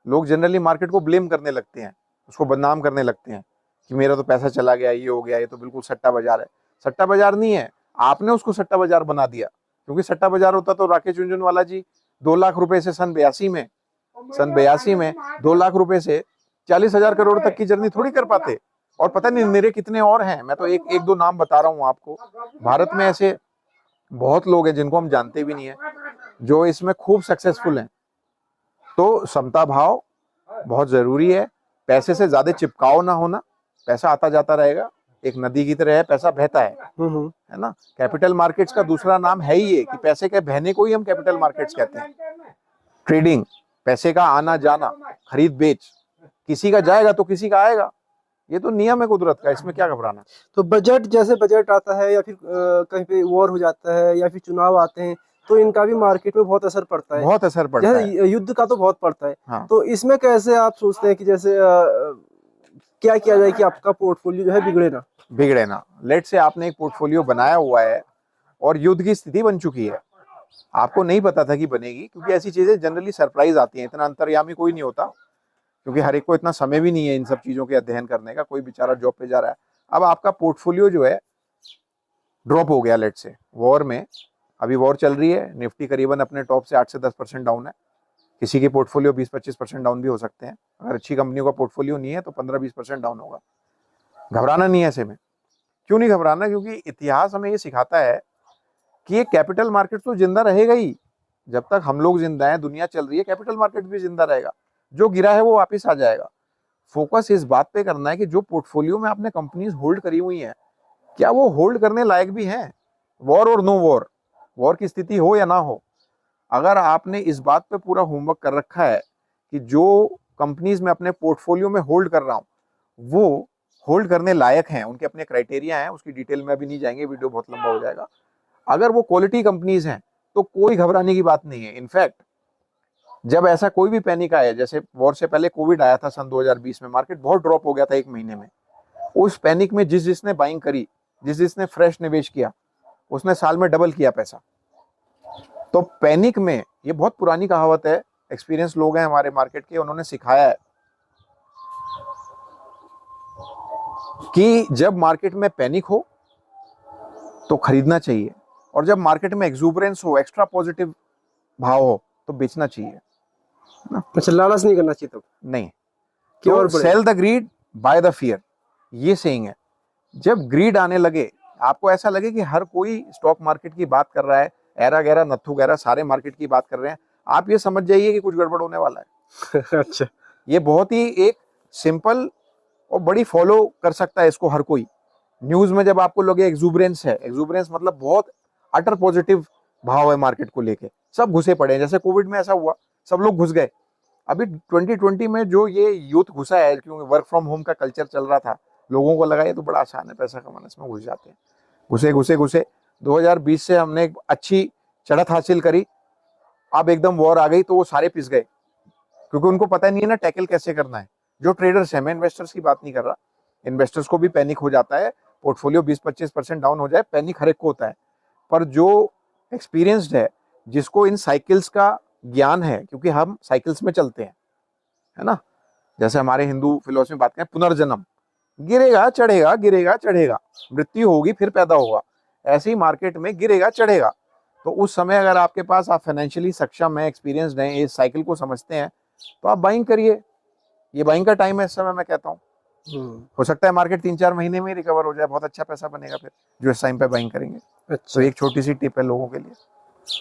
लोग जनरली मार्केट को ब्लेम करने लगते हैं, उसको बदनाम करने लगते हैं कि मेरा तो पैसा चला गया, ये हो गया, ये तो बिल्कुल सट्टा बाजार है। सट्टा बाजार नहीं है, आपने उसको सट्टा बाजार बना दिया। क्योंकि सट्टा बाजार होता तो राकेश झुनझुनवाला जी 2 लाख रुपए से सन 82 में 2 लाख रुपए से 40,000 करोड़ तक की जर्नी थोड़ी कर पाते। और पता नहीं मेरे कितने और हैं, मैं तो एक दो नाम बता रहा हूँ आपको। भारत में ऐसे बहुत लोग हैं जिनको हम जानते भी नहीं है, जो इसमें खूब सक्सेसफुल हैं। तो समता भाव बहुत जरूरी है, पैसे से ज्यादा चिपकाव ना होना। पैसा आता जाता रहेगा, एक नदी की तरह है, पैसा बहता है ना। कैपिटल मार्केट्स का दूसरा नाम है ही ये कि पैसे के बहने को ही हम कैपिटल मार्केट्स कहते हैं। ट्रेडिंग पैसे का आना जाना, खरीद बेच, किसी का जाएगा तो किसी का आएगा। ये तो नियम है कुदरत का, इसमें क्या घबराना। तो बजट, जैसे बजट आता है या फिर कहीं पे वॉर हो जाता है या फिर चुनाव आते हैं, तो इनका भी मार्केट में बहुत असर पड़ता है। बहुत असर पड़ता है। जैसे युद्ध का तो बहुत पड़ता है। हाँ। तो इसमें कैसे आप सोचते हैं कि जैसे क्या किया जाए कि आपका पोर्टफोलियो जो है बिगड़े ना। लेट से आपने एक पोर्टफोलियो बनाया हुआ है और युद्ध की स्थिति बन चुकी है, आपको नहीं पता था कि बनेगी, क्योंकि ऐसी चीजें जनरली सरप्राइज आती हैं। इतना अंतर्यामी कोई नहीं होता, क्योंकि हर एक को इतना समय भी नहीं है इन सब चीजों के अध्ययन करने का। कोई बेचारा जॉब पे जा रहा है। अब आपका पोर्टफोलियो जो है ड्रॉप हो गया, लेट से वॉर में, अभी वॉर चल रही है, निफ्टी करीबन अपने टॉप से 8 से 10% डाउन है। किसी के पोर्टफोलियो 20-25% डाउन भी हो सकते हैं। अगर अच्छी कंपनियों का पोर्टफोलियो नहीं है तो 15-20% डाउन होगा। घबराना नहीं है ऐसे में। क्यों नहीं घबराना? क्योंकि इतिहास हमें ये सिखाता है कि ये कैपिटल मार्केट तो जिंदा रहेगा ही। जब तक हम लोग जिंदा हैं, दुनिया चल रही है, कैपिटल मार्केट भी जिंदा रहेगा। जो गिरा है वो वापस आ जाएगा। फोकस इस बात पे करना है कि जो पोर्टफोलियो में आपने कंपनीज होल्ड करी हुई हैं, क्या वो होल्ड करने लायक भी हैं? वॉर और नो वॉर, वॉर की स्थिति हो या ना हो, अगर आपने इस बात पे पूरा होमवर्क कर रखा है कि जो कंपनीज में अपने पोर्टफोलियो में होल्ड कर रहा हूं वो होल्ड करने लायक हैं, उनके अपने क्राइटेरिया हैं, उसकी डिटेल में अभी नहीं जाएंगे, वीडियो बहुत लंबा हो जाएगा। अगर वो क्वालिटी कंपनीज हैं तो कोई घबराने की बात नहीं है। इनफैक्ट जब ऐसा कोई भी पैनिक आया, जैसे वॉर से पहले कोविड आया था सन 2020 में, मार्केट बहुत ड्रॉप हो गया था 1 महीने में। उस पैनिक में जिसने बाइंग करी, जिसने फ्रेश निवेश किया, उसने साल में डबल किया पैसा। तो पैनिक में, ये बहुत पुरानी कहावत है, एक्सपीरियंस लोग हैं हमारे मार्केट के, उन्होंने सिखाया है कि जब मार्केट में पैनिक हो तो खरीदना चाहिए, और जब मार्केट में एक्सूबरेंस हो, एक्स्ट्रा पॉजिटिव भाव हो, तो बेचना चाहिए। अच्छा, लालच नहीं करना चाहिए तब? नहीं, तो sell the greed by the fear, ये सेइंग है। जब ग्रीड आने लगे, आपको ऐसा लगे कि हर कोई स्टॉक मार्केट की बात कर रहा है, एरा गैरा नत्थु गैरा सारे मार्केट की बात कर रहे हैं, आप ये समझ जाइए कि कुछ गड़बड़ होने वाला है। अच्छा, ये बहुत ही एक सिंपल और बड़ी फॉलो कर सकता है इसको हर कोई। न्यूज में जब आपको लगे एक्सूबरेंस है, एक्सूबरेंस मतलब बहुत अटर पॉजिटिव भाव है मार्केट को लेके, सब घुसे पड़े हैं, जैसे कोविड में ऐसा हुआ, सब लोग घुस गए। अभी 2020 में जो ये यूथ घुसा है, क्योंकि वर्क फ्रॉम होम का कल्चर चल रहा था, लोगों को लगा ये तो बड़ा आसान है पैसा कमाना, इसमें घुस जाते हैं। घुसे 2020 से हमने एक अच्छी चढ़त हासिल करी। अब एकदम वॉर आ गई तो वो सारे पिस गए, क्योंकि उनको पता नहीं है ना टैकल कैसे करना है। जो ट्रेडर्स है, मैं इन्वेस्टर्स की बात नहीं कर रहा, इन्वेस्टर्स को भी पैनिक हो जाता है, पोर्टफोलियो 20-25% डाउन हो जाए, पैनिक हर एक को होता है। पर जो एक्सपीरियंस्ड है, जिसको इन साइकिल्स का ज्ञान है, क्योंकि हम साइकिल्स में चलते हैं, है ना, जैसे हमारे हिंदू फिलोसफी में बात करें, पुनर्जन्म, गिरेगा चढ़ेगा, गिरेगा चढ़ेगा, मृत्यु होगी फिर पैदा होगा। ऐसे ही मार्केट में गिरेगा चढ़ेगा। तो उस समय अगर आपके पास, आप फाइनेंशियली सक्षम है, एक्सपीरियंस्ड हैं, इस साइकिल को समझते हैं, तो आप बाइंग करिए। ये बाइंग का टाइम है इस समय, मैं कहता हूँ। हो सकता है मार्केट 3-4 महीने में रिकवर हो जाए, बहुत अच्छा पैसा बनेगा फिर, जो इस टाइम पे बाइंग करेंगे। अच्छा, तो एक छोटी सी टिप है लोगों के लिए।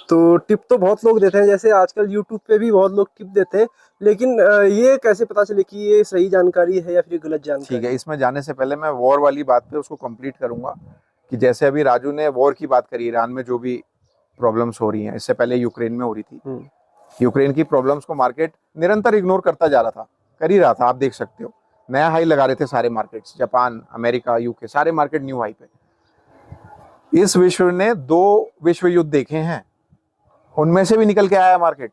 तो टिप तो बहुत लोग देते हैं, जैसे आजकल यूट्यूब पे भी बहुत लोग टिप देते हैं, लेकिन ये कैसे पता चले कि ये सही जानकारी है या फिर गलत जानकारी? ठीक है, इसमें जाने से पहले मैं वॉर वाली बात पे उसको कंप्लीट करूंगा, कि जैसे अभी राजू ने वॉर की बात करी, ईरान में जो भी प्रॉब्लम्स हो रही हैं, इससे पहले यूक्रेन में हो रही थी। यूक्रेन की प्रॉब्लम्स को मार्केट निरंतर इग्नोर करता जा रहा था, कर ही रहा था, आप देख सकते हो, नया हाई लगा रहे थे सारे मार्केट्स, जापान, अमेरिका, यूके, सारे मार्केट न्यू हाई पे। इस विश्व ने 2 विश्व युद्ध देखे हैं, उनमें से भी निकल के आया मार्केट।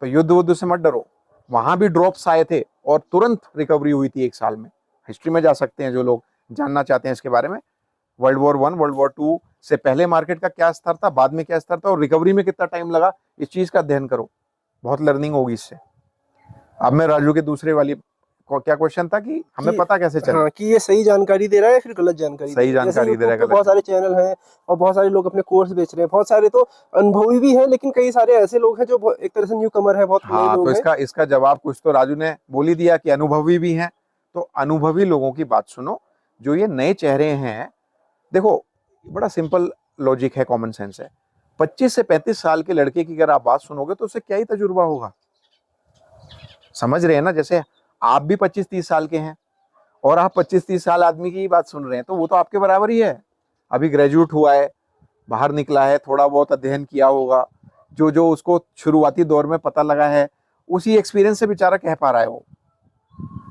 तो युद्ध से मत डरो, वहां भी ड्रॉप्स आए थे और तुरंत रिकवरी हुई थी 1 साल में। हिस्ट्री में जा सकते हैं जो लोग जानना चाहते हैं इसके बारे में। वर्ल्ड वॉर 1, वर्ल्ड वॉर 2 से पहले मार्केट का क्या स्तर था, बाद में क्या स्तर था, और रिकवरी में कितना टाइम लगा, इस चीज का अध्ययन करो, बहुत लर्निंग होगी इससे। अब मैं राजू के दूसरे वाली क्या क्वेश्चन था कि हमें पता कैसे चले? हाँ, कि ये सही जानकारी दे रहा है या फिर गलत जानकारी? सही जानकारी दे रहा है। बहुत सारे चैनल हैं और बहुत सारे लोग अपने कोर्स बेच रहे हैं, बहुत सारे तो अनुभवी भी हैं, लेकिन कई सारे ऐसे लोग हैं जो एक तरह से न्यू कमर है, बहुत नए लोग हैं। तो इसका जवाब कुछ तो राजू ने बोल ही दिया कि अनुभवी भी हैं। तो अनुभवी लोगों की बात सुनो, जो ये नए चेहरे हैं। देखो, बड़ा सिंपल लॉजिक है, कॉमन सेंस है। 25 से 35 साल के लड़के की अगर आप बात सुनोगे तो उसे क्या ही तजुर्बा होगा, समझ रहे हैं ना। जैसे आप भी 25-30 साल के हैं और आप 25-30 साल आदमी की बात सुन रहे हैं, तो वो तो आपके बराबर ही है। अभी ग्रेजुएट हुआ है, बाहर निकला है, थोड़ा बहुत अध्ययन किया होगा, जो उसको शुरुआती दौर में पता लगा है, उसी एक्सपीरियंस से बेचारा कह पा रहा है वो,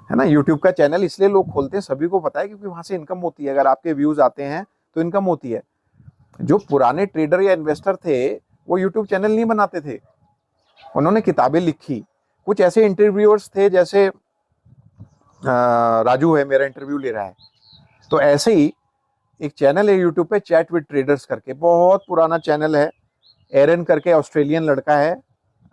है ना। यूट्यूब का चैनल इसलिए लोग खोलते हैं, सभी को पता है, क्योंकि वहां से इनकम होती है। अगर आपके व्यूज आते हैं तो इनकम होती है। जो पुराने ट्रेडर या इन्वेस्टर थे वो यूट्यूब चैनल नहीं बनाते थे, उन्होंने किताबें लिखी। कुछ ऐसे इंटरव्यूअर्स थे, जैसे राजू है, मेरा इंटरव्यू ले रहा है, तो ऐसे ही एक चैनल है यूट्यूब पे, चैट विद ट्रेडर्स करके, बहुत पुराना चैनल है। एरन करके ऑस्ट्रेलियन लड़का है,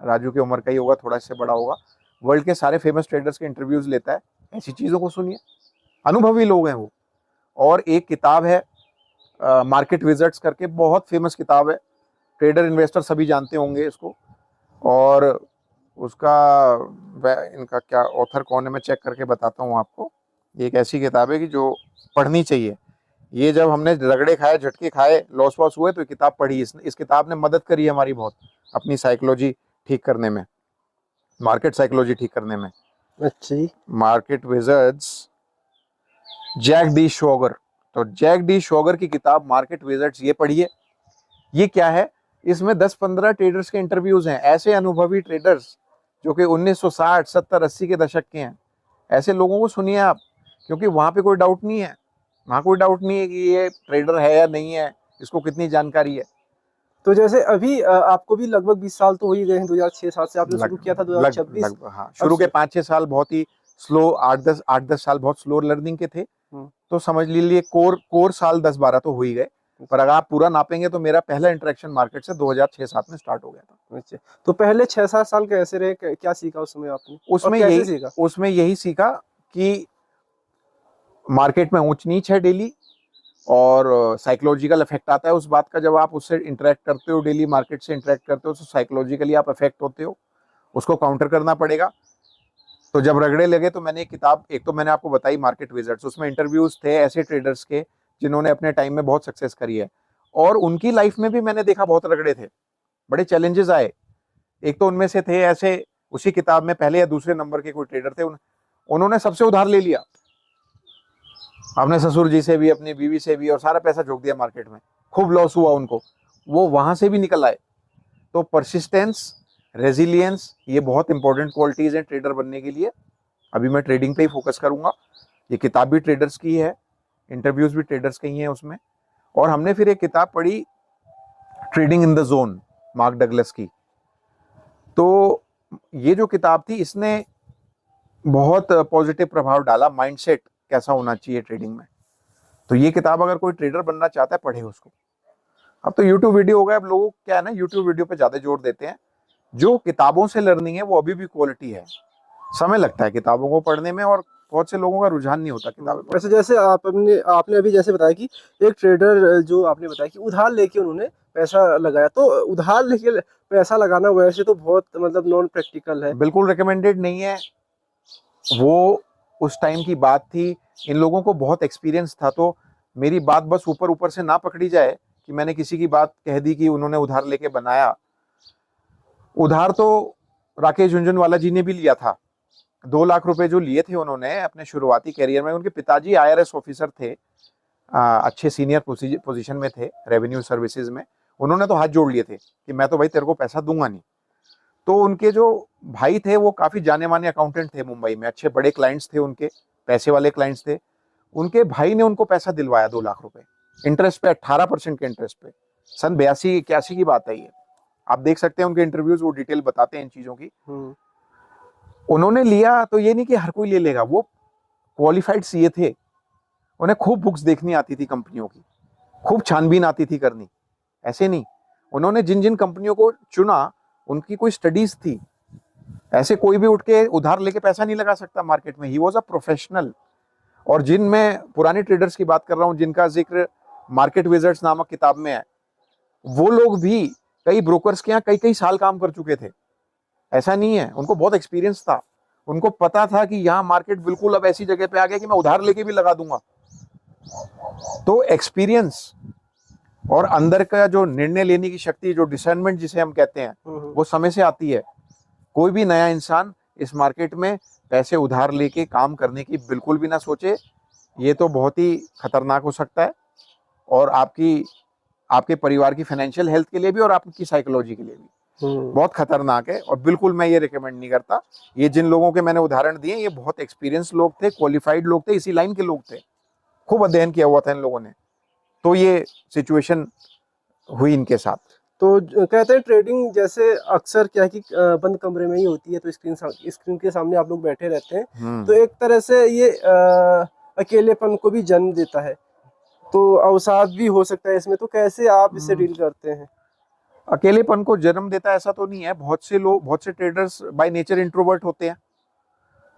राजू की उम्र का ही होगा, थोड़ा इससे बड़ा होगा। वर्ल्ड के सारे फेमस ट्रेडर्स के इंटरव्यूज लेता है। ऐसी चीजों को सुनिए, अनुभवी लोग हैं वो। और एक किताब है मार्केट विजर्ड्स करके, बहुत फेमस किताब है, ट्रेडर इन्वेस्टर सभी जानते होंगे इसको। और उसका इनका क्या ऑथर कौन है मैं चेक करके बताता हूँ आपको। ये एक ऐसी किताब है कि जो पढ़नी चाहिए। ये जब हमने रगड़े खाए, झटके खाए, लॉस वॉस हुए, तो किताब पढ़ी। इस किताब ने मदद करी हमारी बहुत, अपनी साइकोलॉजी ठीक करने में, मार्केट साइकोलॉजी ठीक करने में। अच्छा जी। Market wizards, Jack D शोगर। तो जैक डी शोगर की किताब मार्केट विजर्ड्स, ये पढ़िए। ये क्या है, इसमें 10-15 ट्रेडर्स के इंटरव्यूज हैं, ऐसे अनुभवी ट्रेडर्स जो कि 1960, 70, 80 के दशक के हैं। ऐसे लोगों को सुनिए आप, क्योंकि वहां पे कोई डाउट नहीं है। वहां कोई डाउट नहीं है कि ये ट्रेडर है या नहीं है, इसको कितनी जानकारी है। तो जैसे अभी आपको भी लगभग 20 साल तो हो ही गए हैं, 2006-7 से आपने शुरू किया था, 2026। हाँ, शुरू के 5-6 साल बहुत ही स्लो, 8-10 साल बहुत स्लो लर्निंग के थे। तो समझ लीजिए कोर साल 10-12 तो हो ही गए। पर अगर आप पूरा नापेंगे तो मेरा पहला इंटरेक्शन मार्केट से 2006-7 में स्टार्ट हो गया था। अच्छा, तो पहले 6-7 साल कैसे रहे, क्या सीखा उस समय आपने? उसमें यही सीखा कि मार्केट में ऊंच नीच है डेली, और साइकोलॉजिकल इफेक्ट आता है उस बात का। जब आप उससे इंटरेक्ट करते हो, डेली मार्केट से इंटरेक्ट करते हो, तो साइकोलॉजिकली आप इफेक्ट होते हो, उसको काउंटर करना पड़ेगा। तो जब रगड़े लगे तो मैंने एक किताब, एक तो मैंने आपको बताई मार्केट विजर्ड्स, उसमें इंटरव्यूज थे ऐसे ट्रेडर्स के जिन्होंने अपने टाइम में बहुत सक्सेस करी है। और उनकी लाइफ में भी मैंने देखा बहुत रगड़े थे, बड़े चैलेंजेस आए। एक तो उनमें से थे ऐसे, उसी किताब में पहले या दूसरे नंबर के कोई ट्रेडर थे, उन्होंने सबसे उधार ले लिया, अपने ससुर जी से भी, अपनी बीवी से भी, और सारा पैसा झोंक दिया मार्केट में। खूब लॉस हुआ उनको, वो वहां से भी निकल आए। तो परसिस्टेंस, रेजिलियंस, ये बहुत इंपॉर्टेंट क्वालिटीज हैं ट्रेडर बनने के लिए। अभी मैं ट्रेडिंग पे ही फोकस करूंगा। ये किताब भी ट्रेडर्स की है, इंटरव्यूज भी ट्रेडर्स के ही हैं उसमें। और हमने फिर एक किताब पढ़ी, trading in the zone, mark Douglas की। तो ये जो किताब थी, इसने बहुत पॉजिटिव प्रभाव डाला, माइंडसेट कैसा होना चाहिए ट्रेडिंग में। तो ये किताब अगर कोई ट्रेडर बनना चाहता है, पढ़े उसको। अब तो यूट्यूब वीडियो हो गया, अब लोग क्या है ना, यूट्यूब वीडियो पे ज्यादा जोर देते हैं। जो किताबों से लर्निंग है वो अभी भी क्वालिटी है। समय लगता है किताबों को पढ़ने में, और बहुत से लोगों का रुझान नहीं होता किताबें पढ़ने। वैसे जैसे आपने अभी जैसे बताया कि एक ट्रेडर जो आपने बताया कि उधार लेके उन्होंने पैसा लगाया, तो उधार लेके पैसा लगाना वैसे तो बहुत मतलब नॉन प्रैक्टिकल है, बिल्कुल रिकमेंडेड नहीं है। वो उस टाइम की बात थी, इन लोगों को बहुत एक्सपीरियंस था। तो मेरी बात बस ऊपर ऊपर से ना पकड़ी जाए कि मैंने किसी की बात कह दी कि उन्होंने उधार लेके बनाया। उधार तो राकेश झुनझुनवाला जी ने भी लिया था। 2 लाख रुपए जो लिए थे उन्होंने अपने शुरुआती कैरियर में, उनके पिताजी IRS ऑफिसर थे, अच्छे सीनियर पोजीशन में थे रेवेन्यू सर्विसेज में। उन्होंने तो हाथ जोड़ लिए थे कि मैं तो भाई तेरे को पैसा दूंगा नहीं। तो उनके जो भाई थे वो काफी जाने माने अकाउंटेंट थे मुंबई में, अच्छे बड़े क्लाइंट्स थे उनके, पैसे वाले क्लाइंट्स थे। उनके भाई ने उनको पैसा दिलवाया 2 लाख रुपए, इंटरेस्ट पे, 18% के इंटरेस्ट पे। सन 82-81 की बात है ये। आप देख सकते हैं उनके इंटरव्यूज, वो डिटेल बताते हैं इन चीजों की। उन्होंने लिया तो ये नहीं कि हर कोई ले लेगा, वो क्वालिफाइड सीए थे, उन्हें खूब बुक्स देखनी आती थी कंपनियों की, खूब छानबीन आती थी करनी। ऐसे नहीं, उन्होंने जिन जिन कंपनियों को चुना उनकी कोई स्टडीज थी। ऐसे कोई भी उठ के उधार लेके पैसा नहीं लगा सकता मार्केट में। He was a professional. और जिन मैं पुराने ट्रेडर्स की बात कर रहा हूं, जिनका जिक्र मार्केट विजर्ड्स नामक किताब में है, वो लोग भी कई ब्रोकर्स के यहाँ कई कई साल काम कर चुके थे। ऐसा नहीं है, उनको बहुत एक्सपीरियंस था। उनको पता था कि यहाँ मार्केट बिल्कुल अब ऐसी जगह पे आ गया कि मैं उधार लेके भी लगा दूंगा। तो एक्सपीरियंस और अंदर का जो निर्णय लेने की शक्ति, जो डिसर्नमेंट जिसे हम कहते हैं, वो समय से आती है। कोई भी नया इंसान इस मार्केट में पैसे उधार लेके काम करने की बिल्कुल भी ना सोचे। ये तो बहुत ही खतरनाक हो सकता है, और आपके परिवार की फाइनेंशियल हेल्थ के लिए भी और आपकी साइकोलॉजी के लिए भी। बहुत खतरनाक है और बिल्कुल मैं ये रिकमेंड नहीं करता। ये जिन लोगों के मैंने उदाहरण दिए ये बहुत एक्सपीरियंस लोग थे, क्वालिफाइड लोग थे, इसी लाइन के लोग थे, खूब अध्ययन किया हुआ था इन लोगों ने, तो ये सिचुएशन हुई इनके साथ। तो कहते हैं ट्रेडिंग जैसे अक्सर क्या है कि बंद कमरे में ही होती है, तो स्क्रीन के सामने आप लोग बैठे रहते हैं, तो एक तरह से ये अकेलेपन को भी जन्म देता है, तो अवसाद भी हो सकता है इसमें, तो कैसे आप इसे डील करते हैं? अकेलेपन को जन्म देता है ऐसा तो नहीं है, बहुत से लोग, बहुत से ट्रेडर्स बाय नेचर इंट्रोवर्ट होते हैं,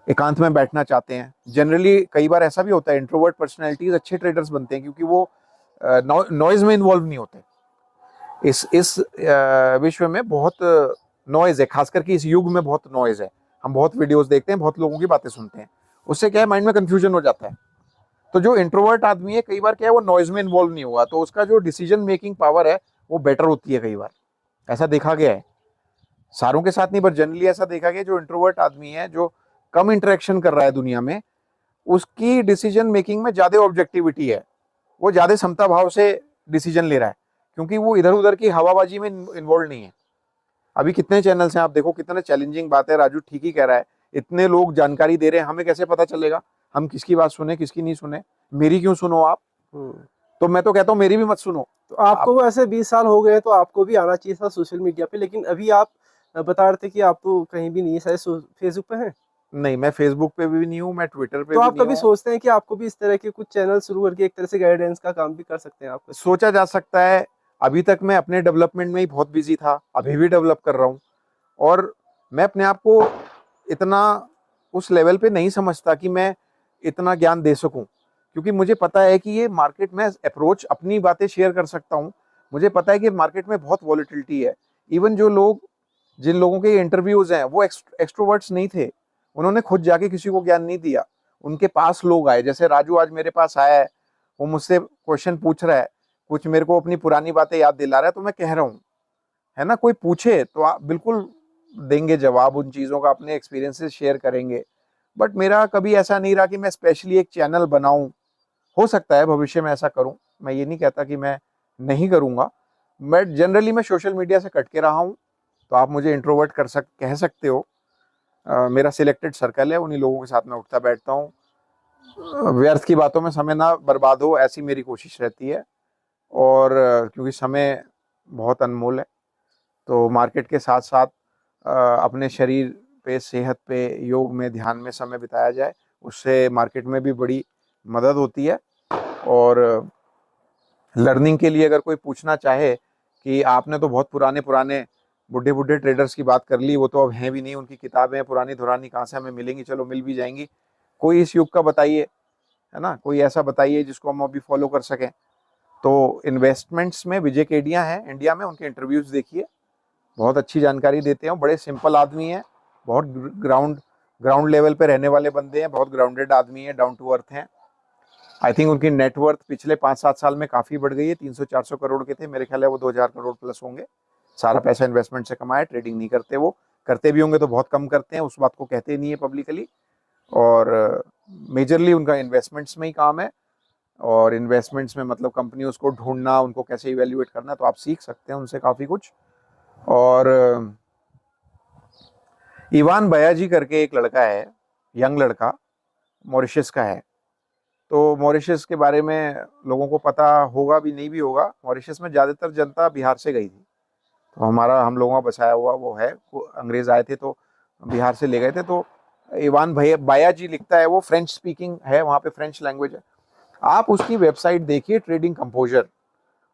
एकांत में बैठना चाहते हैं। जनरली कई बार ऐसा भी होता है, इंट्रोवर्ट पर्सनैलिटीज अच्छे ट्रेडर्स बनते हैं क्योंकि वो नॉइज में इन्वॉल्व नहीं होते। इस विश्व में बहुत नॉइज है, खास करके इस युग में बहुत नॉइज है। हम बहुत वीडियोस देखते हैं, बहुत लोगों की बातें सुनते हैं, उससे क्या है माइंड में कंफ्यूजन हो जाता है। तो जो इंट्रोवर्ट आदमी है कई बार क्या है वो नॉइज में इन्वॉल्व नहीं हुआ, तो उसका जो डिसीजन मेकिंग पावर है वो बेटर होती है। कई बार ऐसा देखा गया है, सारों के साथ नहीं पर जनरली ऐसा देखा गया, जो इंट्रोवर्ट आदमी है, जो कम इंटरेक्शन कर रहा है दुनिया में, उसकी डिसीजन मेकिंग में ज्यादा ऑब्जेक्टिविटी है, वो ज्यादा समता भाव से डिसीजन ले रहा है, क्योंकि वो इधर उधर की हवाबाजी में इन्वॉल्व नहीं है। अभी कितने चैनल्स हैं आप देखो, कितने चैलेंजिंग बात है, राजू ठीक ही कह रहा है, इतने लोग जानकारी दे रहे हैं, हमें कैसे पता चलेगा हम किसकी बात सुने किसकी नहीं सुने? मेरी क्यों सुनो आप? तो मैं तो कहता हूँ मेरी भी मत सुनो। तो आपको वैसे 20 साल हो गए, तो आपको भी आना चाहिए था सोशल मीडिया पे, लेकिन अभी आप बता रहे थे कि आप तो कहीं भी नहीं है, शायद फेसबुक पे हैं? नहीं, मैं फेसबुक पे भी नहीं हूँ, मैं ट्विटर पे तो भी आप नहीं कभी हूँ। सोचते हैं कि आपको भी इस तरह के कुछ चैनल शुरू करके एक तरह से गाइडेंस का काम भी कर सकते हैं आप? सोचा जा सकता है, अभी तक मैं अपने डेवलपमेंट में ही बहुत बिजी था, अभी भी डेवलप कर रहा हूँ, और मैं अपने आप को इतना उस लेवल पे नहीं समझता कि मैं इतना ज्ञान दे सकूं, क्योंकि मुझे पता है कि ये मार्केट में अप्रोच, अपनी बातें शेयर कर सकता हूं, मुझे पता है कि मार्केट में बहुत वॉलिटिलिटी है। इवन जो लोग, जिन लोगों के इंटरव्यूज हैं वो एक्सट्रोवर्ट्स नहीं थे, उन्होंने खुद जाके किसी को ज्ञान नहीं दिया, उनके पास लोग आए, जैसे राजू आज मेरे पास आया है, वो मुझसे क्वेश्चन पूछ रहा है, कुछ मेरे को अपनी पुरानी बातें याद दिला रहा है, तो मैं कह रहा हूँ, है ना, कोई पूछे तो आप बिल्कुल देंगे जवाब, उन चीज़ों का अपने एक्सपीरियंसेस शेयर करेंगे। बट मेरा कभी ऐसा नहीं रहा कि मैं स्पेशली एक चैनल बनाऊं, हो सकता है भविष्य में ऐसा करूं, मैं ये नहीं कहता कि मैं नहीं करूंगा। मैं जनरली मैं सोशल मीडिया से कट के रहा हूं, तो आप मुझे इंट्रोवर्ट कह सकते हो। मेरा सिलेक्टेड सर्कल है, उन्हीं लोगों के साथ मैं उठता बैठता हूँ, व्यर्थ की बातों में समय ना बर्बाद हो ऐसी मेरी कोशिश रहती है, और क्योंकि समय बहुत अनमोल है, तो मार्केट के साथ साथ अपने शरीर पे, सेहत पे, योग में, ध्यान में समय बिताया जाए, उससे मार्केट में भी बड़ी मदद होती है। और लर्निंग के लिए अगर कोई पूछना चाहे कि आपने तो बहुत पुराने पुराने बुढ़े बुढ़े ट्रेडर्स की बात कर ली, वो तो अब हैं भी नहीं, उनकी किताबें पुरानी धुरानी कहाँ से हमें मिलेंगी? चलो मिल भी जाएंगी, कोई इस युग का बताइए, है ना, कोई ऐसा बताइए जिसको हम अभी फॉलो कर सकें। तो इन्वेस्टमेंट्स में विजय केडिया हैं इंडिया में, उनके इंटरव्यूज देखिए, बहुत अच्छी जानकारी देते हैं, बड़े सिंपल आदमी हैं, बहुत ग्राउंड लेवल पे रहने वाले बंदे हैं, बहुत ग्राउंडेड आदमी हैं, डाउन टू अर्थ हैं। आई थिंक उनकी नेटवर्थ पिछले 5-7 साल में काफ़ी बढ़ गई है, 300-400 करोड़ के थे, मेरे ख्याल है वो 2000 करोड़ प्लस होंगे। सारा पैसा इन्वेस्टमेंट से कमाया, ट्रेडिंग नहीं करते, वो करते भी होंगे तो बहुत कम करते हैं, उस बात को कहते नहीं है पब्लिकली, और मेजरली उनका इन्वेस्टमेंट्स में ही काम है। और इन्वेस्टमेंट्स में मतलब कंपनियों को ढूंढना, उनको कैसे इवेल्युएट करना, तो आप सीख सकते हैं उनसे काफ़ी कुछ। और इवान बयाजी करके एक लड़का है, यंग लड़का, मॉरिशस का है, तो मॉरिशस के बारे में लोगों को पता होगा भी नहीं भी होगा, मॉरिशस में ज़्यादातर जनता बिहार से गई थी, तो हम लोगों का बसाया हुआ वो है, अंग्रेज आए थे तो बिहार से ले गए थे। तो इवान बयाजी लिखता है, वो फ्रेंच स्पीकिंग है, वहाँ पे फ्रेंच लैंग्वेज है, आप उसकी वेबसाइट देखिए, ट्रेडिंग कंपोजर,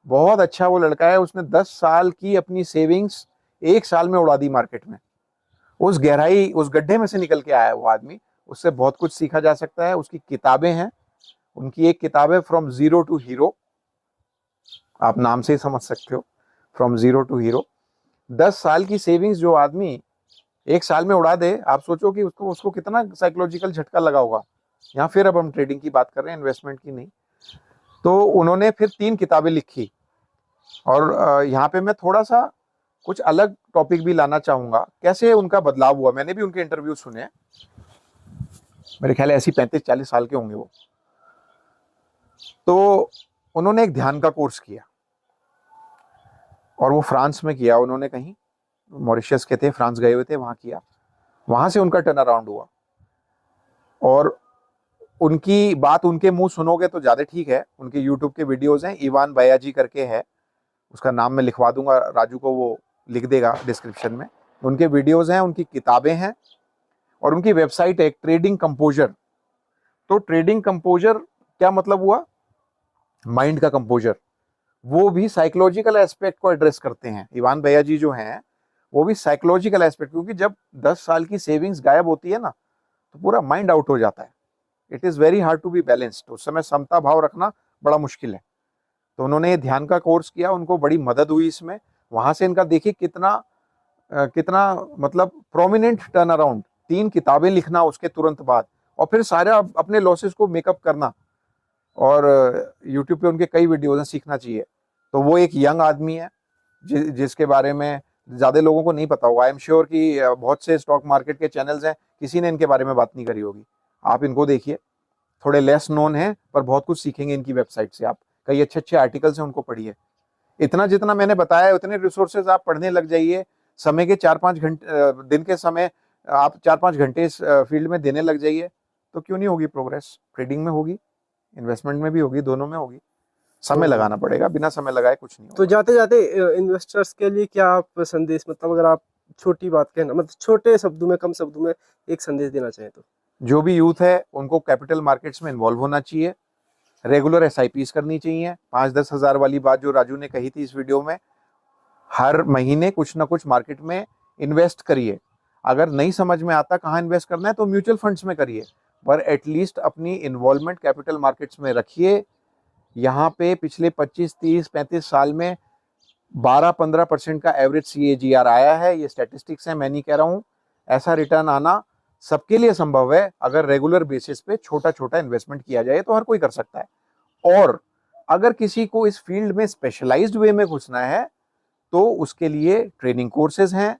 बहुत अच्छा वो लड़का है, उसने 10 साल की अपनी सेविंग्स 1 साल में उड़ा दी मार्केट में, उस गहराई, उस गड्ढे में से निकल के आया है वो आदमी, उससे बहुत कुछ सीखा जा सकता है। उसकी किताबें हैं, उनकी एक किताब है फ्रॉम जीरो टू हीरो, आप नाम से ही समझ सकते हो, फ्रॉम जीरो टू हीरो। 10 साल की सेविंग्स जो आदमी 1 साल में उड़ा दे, आप सोचो कि उसको कितना साइकोलॉजिकल झटका लगा होगा। यहाँ फिर अब हम ट्रेडिंग की बात कर रहे हैं, इन्वेस्टमेंट की नहीं। तो उन्होंने फिर 3 किताबें लिखी, और यहाँ पे मैं थोड़ा सा कुछ अलग टॉपिक भी लाना चाहूंगा, कैसे उनका बदलाव हुआ। मैंने भी उनके इंटरव्यू सुने, मेरे ख्याल है ऐसी 35-40 साल के होंगे वो। तो उन्होंने एक ध्यान का कोर्स किया, और वो फ्रांस में किया उन्होंने कहीं, मॉरिशस के थे, फ्रांस गए हुए थे, वहाँ किया, वहाँ से उनका टर्न अराउंड हुआ। और उनकी बात उनके मुंह सुनोगे तो ज़्यादा ठीक है। उनके यूट्यूब के वीडियोस हैं, इवान बयाजी करके है, उसका नाम मैं लिखवा दूंगा, राजू को वो लिख देगा डिस्क्रिप्शन में। उनके वीडियोस हैं, उनकी किताबें हैं, और उनकी वेबसाइट है ट्रेडिंग कंपोजर। तो ट्रेडिंग कंपोजर क्या मतलब हुआ? माइंड का कंपोजर। वो भी साइकोलॉजिकल एस्पेक्ट को एड्रेस करते हैं। इवान बयाजी जो हैं वो भी साइकोलॉजिकल एस्पेक्ट, क्योंकि जब 10 साल की सेविंग्स गायब होती है ना, तो पूरा माइंड आउट हो जाता है। It is very hard to be balanced. उस समय समता भाव रखना बड़ा मुश्किल है। तो उन्होंने ये ध्यान का कोर्स किया, उनको बड़ी मदद हुई इसमें। वहां से इनका देखिए कितना मतलब प्रोमिनेंट टर्न अराउंड। 3 किताबें लिखना उसके तुरंत बाद, और फिर सारा अपने लॉसेस को मेकअप करना। और यूट्यूब पे उनके कई वीडियोज हैं, सीखना चाहिए। तो वो एक यंग आदमी है जिसके बारे में ज़्यादा लोगों को नहीं पता होगा। आई एम श्योर कि बहुत से स्टॉक मार्केट के चैनल्स हैं, किसी ने इनके बारे में बात नहीं करी होगी। आप इनको देखिए, थोड़े लेस नोन हैं पर बहुत कुछ सीखेंगे इनकी वेबसाइट से। आप कई अच्छे अच्छे आर्टिकल्स हैं, उनको पढ़िए। इतना जितना मैंने बताया उतने रिसोर्सेज आप पढ़ने लग जाइए। समय के 4-5 घंटे, दिन के समय आप 4-5 घंटे इस फील्ड में देने लग जाइए, तो क्यों नहीं होगी प्रोग्रेस? ट्रेडिंग में होगी, इन्वेस्टमेंट में भी होगी, दोनों में होगी। समय लगाना पड़ेगा, बिना समय लगाए कुछ नहीं होगा। तो जाते जाते इन्वेस्टर्स के लिए क्या आप संदेश, मतलब अगर आप छोटी बात कहना, मतलब छोटे शब्दों में, कम शब्दों में एक संदेश देना चाहें तो? जो भी यूथ है उनको कैपिटल मार्केट्स में इन्वॉल्व होना चाहिए। रेगुलर एसआईपीस करनी चाहिए। 5-10 हज़ार वाली बात जो राजू ने कही थी इस वीडियो में, हर महीने कुछ ना कुछ मार्केट में इन्वेस्ट करिए। अगर नहीं समझ में आता कहाँ इन्वेस्ट करना है तो म्यूचुअल फंड्स में करिए, पर एटलीस्ट अपनी इन्वॉल्वमेंट कैपिटल मार्केट्स में रखिए। यहाँ पे पिछले 25, 30, 35 साल में 12-15% का एवरेज CAGR आया है। ये स्टैटिस्टिक्स है, मैं नहीं कह रहा हूँ। ऐसा रिटर्न आना सबके लिए संभव है। अगर रेगुलर बेसिस पे छोटा छोटा इन्वेस्टमेंट किया जाए तो हर कोई कर सकता है। और अगर किसी को इस फील्ड में स्पेशलाइज्ड वे में घुसना है तो उसके लिए ट्रेनिंग कोर्सेज हैं,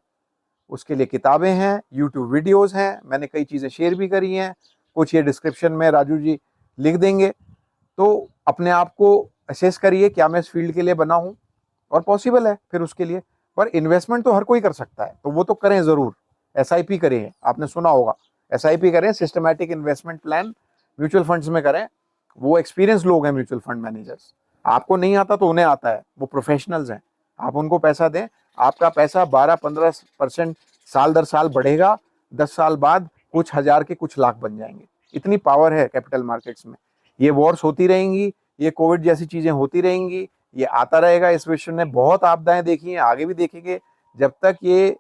उसके लिए किताबें हैं, यूट्यूब वीडियोस हैं। मैंने कई चीज़ें शेयर भी करी हैं, कुछ ये डिस्क्रिप्शन में राजू जी लिख देंगे। तो अपने आप को असेस करिए, क्या मैं इस फील्ड के लिए बना हूँ, और पॉसिबल है फिर उसके लिए। पर इन्वेस्टमेंट तो हर कोई कर सकता है, तो वो तो करें ज़रूर। SIP करें, आपने सुना होगा, SIP करें, systematic investment plan mutual funds में करें। वो एक्सपीरियंस लोग हैं म्यूचुअल फंड मैनेजर्स। आपको नहीं आता तो उन्हें आता है, वो प्रोफेशनल्स हैं। आप उनको पैसा दें, आपका पैसा 12-15% साल दर साल बढ़ेगा। 10 साल बाद कुछ हज़ार के कुछ लाख बन जाएंगे। इतनी पावर है कैपिटल मार्केट्स में। ये वॉर्स होती रहेंगी, ये कोविड जैसी चीज़ें होती रहेंगी, ये आता रहेगा। इस विश्व ने बहुत आपदाएं देखी हैं, आगे भी देखेंगे। जब तक ये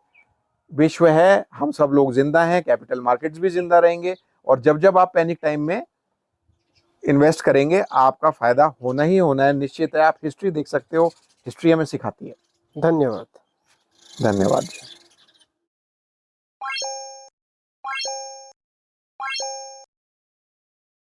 विश्व है, हम सब लोग जिंदा हैं, कैपिटल मार्केट्स भी जिंदा रहेंगे। और जब जब आप पैनिक टाइम में इन्वेस्ट करेंगे, आपका फायदा होना ही होना है, निश्चित है। आप हिस्ट्री देख सकते हो, हिस्ट्री हमें सिखाती है। धन्यवाद। धन्यवाद।